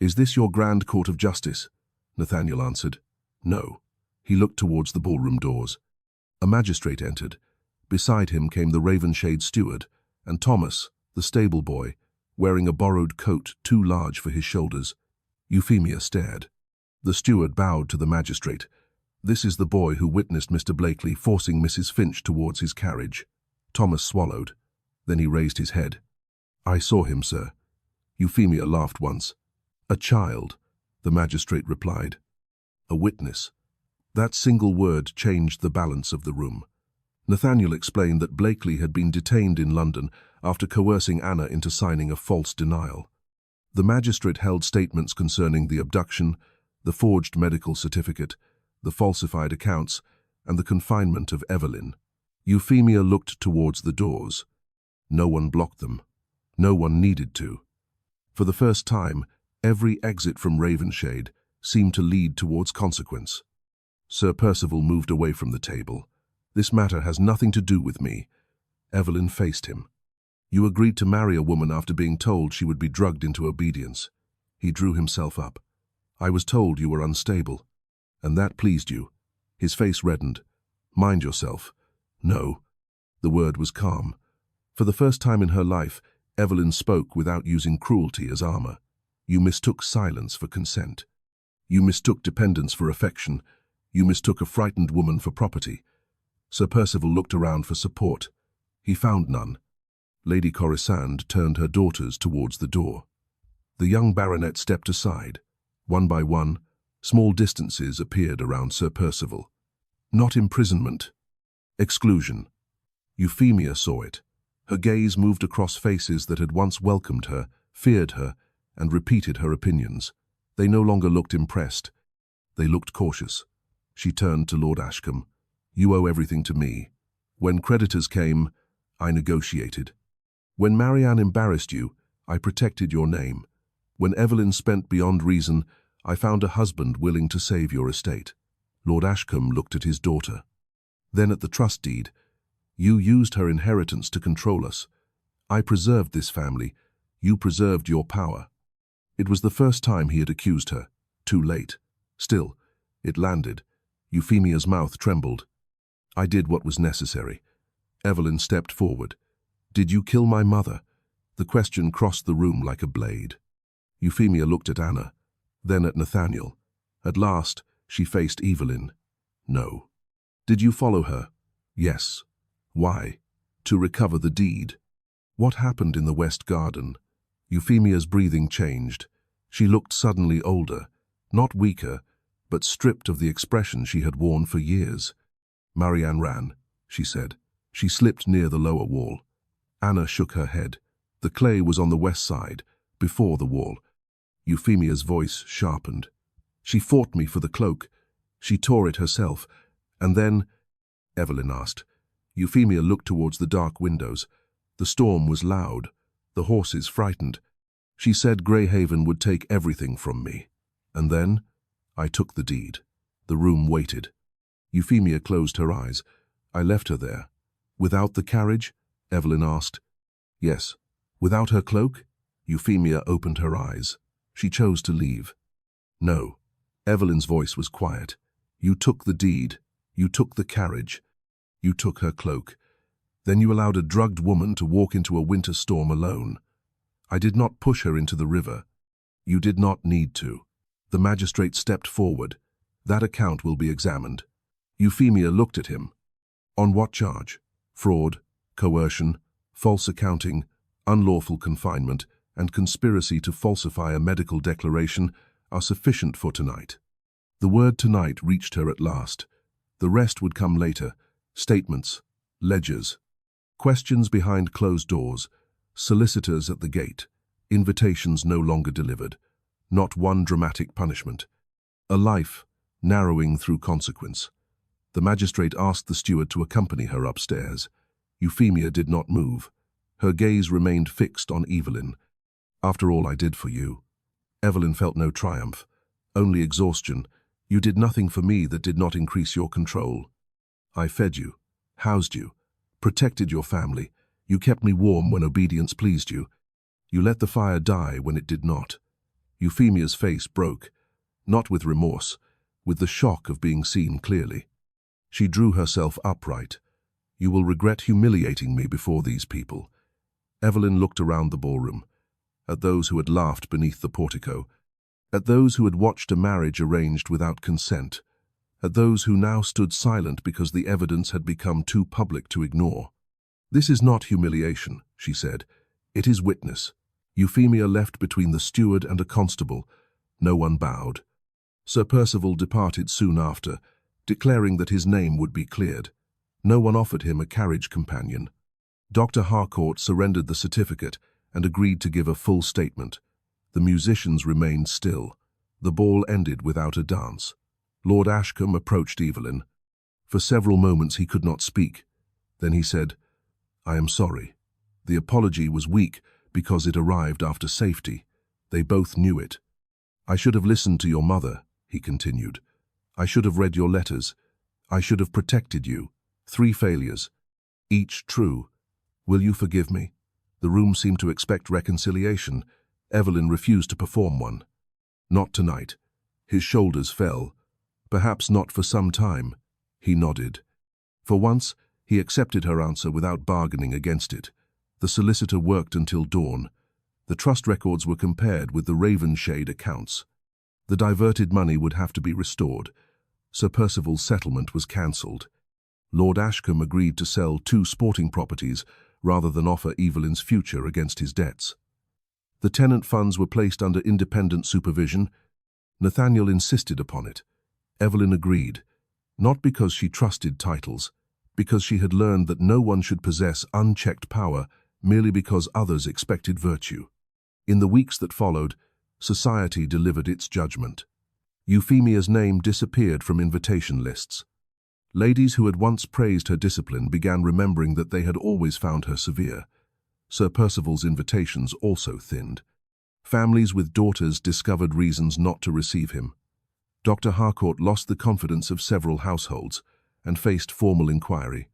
Is this your grand court of justice? Nathaniel answered. No. He looked towards the ballroom doors. A magistrate entered. Beside him came the Ravenshade steward, and Thomas, the stable boy, wearing a borrowed coat too large for his shoulders. Euphemia stared. The steward bowed to the magistrate. This is the boy who witnessed Mr. Blakely forcing Mrs. Finch towards his carriage. Thomas swallowed. Then he raised his head. I saw him, sir. Euphemia laughed once. A child, the magistrate replied. A witness. That single word changed the balance of the room. Nathaniel explained that Blakely had been detained in London after coercing Anna into signing a false denial. The magistrate held statements concerning the abduction, the forged medical certificate, the falsified accounts, and the confinement of Evelyn. Euphemia looked towards the doors. No one blocked them. No one needed to. For the first time, every exit from Ravenshade seemed to lead towards consequence. Sir Percival moved away from the table. This matter has nothing to do with me. Evelyn faced him. You agreed to marry a woman after being told she would be drugged into obedience. He drew himself up. I was told you were unstable. And that pleased you. His face reddened. Mind yourself. No. The word was calm. For the first time in her life, Evelyn spoke without using cruelty as armor. You mistook silence for consent. You mistook dependence for affection. You mistook a frightened woman for property. Sir Percival looked around for support. He found none. Lady Corisande turned her daughters towards the door. The young baronet stepped aside. One by one, small distances appeared around Sir Percival. Not imprisonment. Exclusion. Euphemia saw it. Her gaze moved across faces that had once welcomed her, feared her, and repeated her opinions. They no longer looked impressed. They looked cautious. She turned to Lord Ashcombe. You owe everything to me. When creditors came, I negotiated. When Marianne embarrassed you, I protected your name. When Evelyn spent beyond reason, I found a husband willing to save your estate. Lord Ashcombe looked at his daughter. Then at the trust deed. You used her inheritance to control us. I preserved this family. You preserved your power. It was the first time he had accused her. Too late. Still, it landed. Euphemia's mouth trembled. I did what was necessary. Evelyn stepped forward. Did you kill my mother? The question crossed the room like a blade. Euphemia looked at Anna, then at Nathaniel. At last, she faced Evelyn. No. Did you follow her? Yes. Why? To recover the deed. What happened in the West Garden? Euphemia's breathing changed. She looked suddenly older, not weaker, but stripped of the expression she had worn for years. Marianne ran. she said. She slipped near the lower wall. Anna shook her head. The clay was on the west side, before the wall. Euphemia's voice sharpened. She fought me for the cloak. She tore it herself. And then, Evelyn asked. Euphemia looked towards the dark windows. The storm was loud, the horses frightened. She said Greyhaven would take everything from me. And then, I took the deed. The room waited. Euphemia closed her eyes. I left her there. Without the carriage? Evelyn asked. Yes. Without her cloak? Euphemia opened her eyes. She chose to leave. No. Evelyn's voice was quiet. You took the deed. You took the carriage. You took her cloak. Then you allowed a drugged woman to walk into a winter storm alone. I did not push her into the river. You did not need to. The magistrate stepped forward. That account will be examined. Euphemia looked at him. On what charge? Fraud, coercion, false accounting, unlawful confinement, and conspiracy to falsify a medical declaration are sufficient for tonight. The word tonight reached her at last. The rest would come later. Statements, ledgers, questions behind closed doors, solicitors at the gate, invitations no longer delivered, not one dramatic punishment. A life narrowing through consequence. The magistrate asked the steward to accompany her upstairs. Euphemia did not move. Her gaze remained fixed on Evelyn. After all I did for you. Evelyn felt no triumph, only exhaustion. You did nothing for me that did not increase your control. I fed you, housed you, protected your family. You kept me warm when obedience pleased you. You let the fire die when it did not. Euphemia's face broke, not with remorse, with the shock of being seen clearly. She drew herself upright. You will regret humiliating me before these people. Evelyn looked around the ballroom, at those who had laughed beneath the portico, at those who had watched a marriage arranged without consent, at those who now stood silent because the evidence had become too public to ignore. This is not humiliation, she said. It is witness. Euphemia left between the steward and a constable. No one bowed. Sir Percival departed soon after, declaring that his name would be cleared. No one offered him a carriage companion. Dr. Harcourt surrendered the certificate and agreed to give a full statement. The musicians remained still. The ball ended without a dance. Lord Ashcombe approached Evelyn. For several moments he could not speak. Then he said, I am sorry. The apology was weak because it arrived after safety. They both knew it. I should have listened to your mother, he continued. I should have read your letters. I should have protected you. 3 failures, each true. Will you forgive me? The room seemed to expect reconciliation. Evelyn refused to perform one. Not tonight. His shoulders fell. Perhaps not for some time. He nodded. For once, he accepted her answer without bargaining against it. The solicitor worked until dawn. The trust records were compared with the Ravenshade accounts. The diverted money would have to be restored. Sir Percival's settlement was cancelled. Lord Ashcombe agreed to sell 2 sporting properties rather than offer Evelyn's future against his debts. The tenant funds were placed under independent supervision. Nathaniel insisted upon it. Evelyn agreed, not because she trusted titles, because she had learned that no one should possess unchecked power merely because others expected virtue. In the weeks that followed, society delivered its judgment. Euphemia's name disappeared from invitation lists. Ladies who had once praised her discipline began remembering that they had always found her severe. Sir Percival's invitations also thinned. Families with daughters discovered reasons not to receive him. Dr. Harcourt lost the confidence of several households and faced formal inquiry.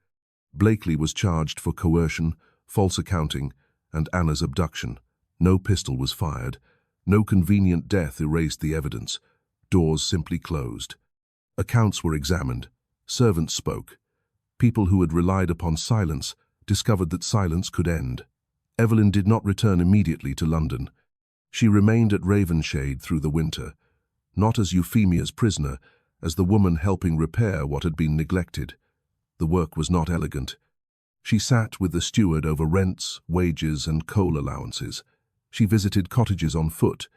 Blakely was charged for coercion, false accounting, and Anna's abduction. No pistol was fired. No convenient death erased the evidence. Doors simply closed. Accounts were examined. Servants spoke. People who had relied upon silence discovered that silence could end. Evelyn did not return immediately to London. She remained at Ravenshade through the winter, not as Euphemia's prisoner, as the woman helping repair what had been neglected. The work was not elegant. She sat with the steward over rents, wages, and coal allowances. She visited cottages on foot.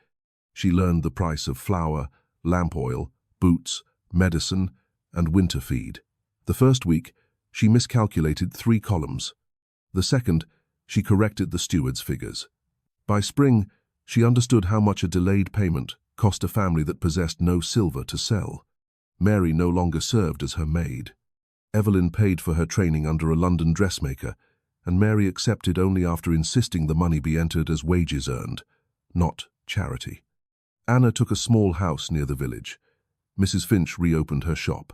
She learned the price of flour, lamp oil, boots, medicine, and winter feed. The first week, She miscalculated 3 columns. The second, she corrected the steward's figures. By spring, she understood how much a delayed payment cost a family that possessed no silver to sell. Mary no longer served as her maid. Evelyn paid for her training under a London dressmaker, and Mary accepted only after insisting the money be entered as wages earned, not charity. Anna took a small house near the village. Mrs. Finch reopened her shop.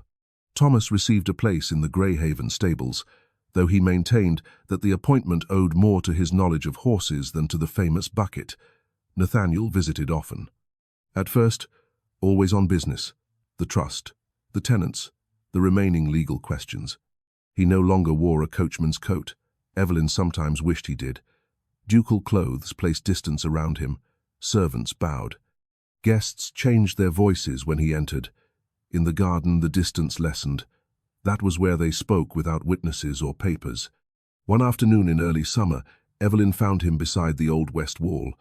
Thomas received a place in the Greyhaven stables, though he maintained that the appointment owed more to his knowledge of horses than to the famous bucket. Nathaniel visited often. At first, always on business, the trust, the tenants, the remaining legal questions. He no longer wore a coachman's coat. Evelyn sometimes wished he did. Ducal clothes placed distance around him. Servants bowed. Guests changed their voices when he entered. In the garden, the distance lessened. That was where they spoke without witnesses or papers. One afternoon in early summer, Evelyn found him beside the old west wall.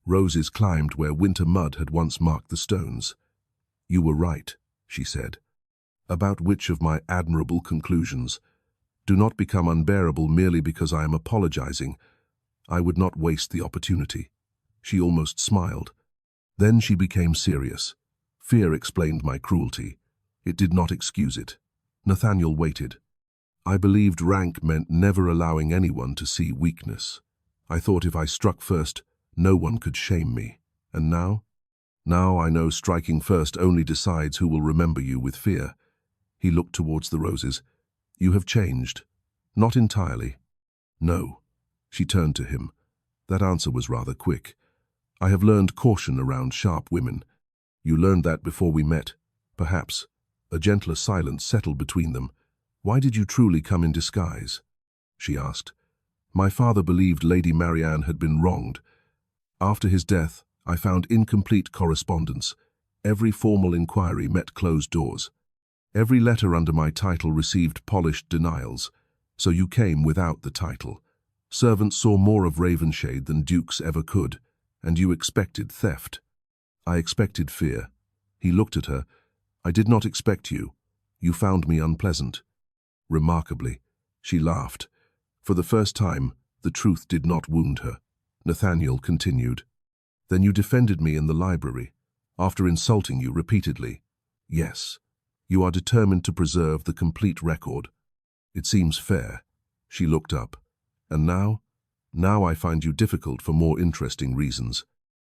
Roses climbed where winter mud had once marked the stones. "You were right," she said. "About which of my admirable conclusions? Do not become unbearable merely because I am apologizing. I would not waste the opportunity." She almost smiled. Then she became serious. "Fear explained my cruelty. It did not excuse it." Nathaniel waited. "I believed rank meant never allowing anyone to see weakness. I thought if I struck first, no one could shame me. And now? Now I know striking first only decides who will remember you with fear." He looked towards the roses. "You have changed. Not entirely." "No." She turned to him. That answer was rather quick. "I have learned caution around sharp women." "You learned that before we met, perhaps." A gentler silence settled between them. "Why did you truly come in disguise?" she asked. "My father believed Lady Marianne had been wronged. After his death, I found incomplete correspondence. Every formal inquiry met closed doors. Every letter under my title received polished denials. So you came without the title. Servants saw more of Ravenshade than dukes ever could, and you expected theft." "I expected fear." He looked at her. "I did not expect you. You found me unpleasant." Remarkably, she laughed. For the first time, the truth did not wound her. Nathaniel continued. "Then you defended me in the library, after insulting you repeatedly." "Yes. You are determined to preserve the complete record." "It seems fair." She looked up. "And now?" "Now I find you difficult for more interesting reasons."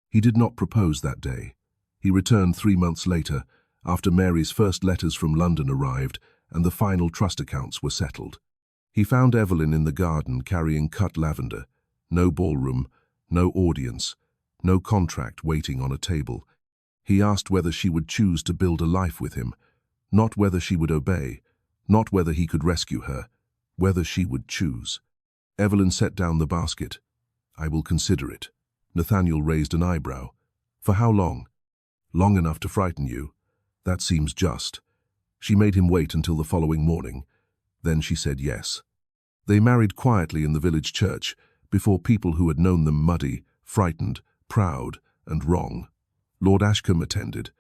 He did not propose that day. He returned 3 months later, after Mary's first letters from London arrived and the final trust accounts were settled. He found Evelyn in the garden carrying cut lavender. No ballroom, no audience, no contract waiting on a table. He asked whether she would choose to build a life with him, not whether she would obey, not whether he could rescue her, whether she would choose. Evelyn set down the basket. "I will consider it." Nathaniel raised an eyebrow. "For how long?" "Long enough to frighten you. That seems just." She made him wait until the following morning. Then she said yes. They married quietly in the village church, before people who had known them muddy, frightened, proud, and wrong. Lord Ashcombe attended.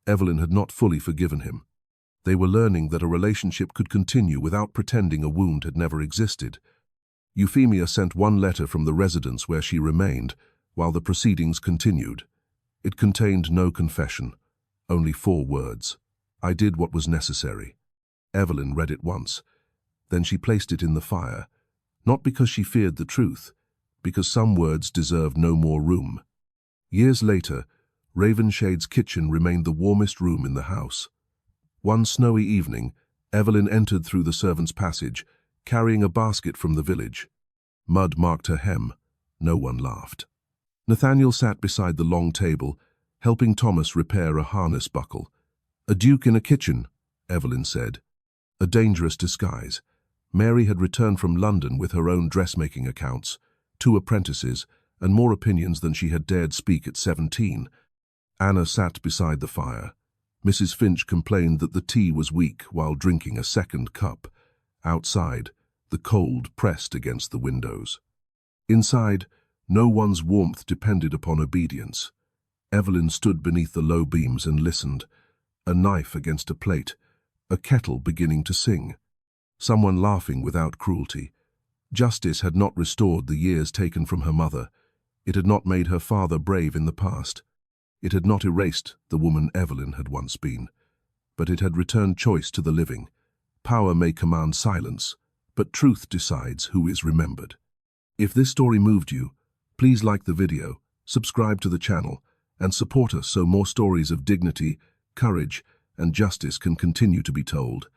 Evelyn had not fully forgiven him. They were learning that a relationship could continue without pretending a wound had never existed. Euphemia sent one letter from the residence where she remained, while the proceedings continued. It contained no confession, only 4 words. "I did what was necessary." Evelyn read it once. Then she placed it in the fire, not because she feared the truth, because some words deserved no more room. Years later, Ravenshade's kitchen remained the warmest room in the house. One snowy evening, Evelyn entered through the servants' passage, carrying a basket from the village. Mud marked her hem. No one laughed. Nathaniel sat beside the long table, helping Thomas repair a harness buckle. "A duke in a kitchen," Evelyn said. A dangerous disguise. Mary had returned from London with her own dressmaking accounts, 2 apprentices, and more opinions than she had dared speak at 17. Anna sat beside the fire. Mrs. Finch complained that the tea was weak while drinking a second cup. Outside, the cold pressed against the windows. Inside, no one's warmth depended upon obedience. Evelyn stood beneath the low beams and listened. A knife against a plate, a kettle beginning to sing. someone laughing without cruelty. Justice had not restored the years taken from her mother. It had not made her father brave in the past. It had not erased the woman Evelyn had once been. But it had returned choice to the living. Power may command silence, but truth decides who is remembered. If this story moved you, please like the video, subscribe to the channel, and support us so more stories of dignity, courage, and justice can continue to be told.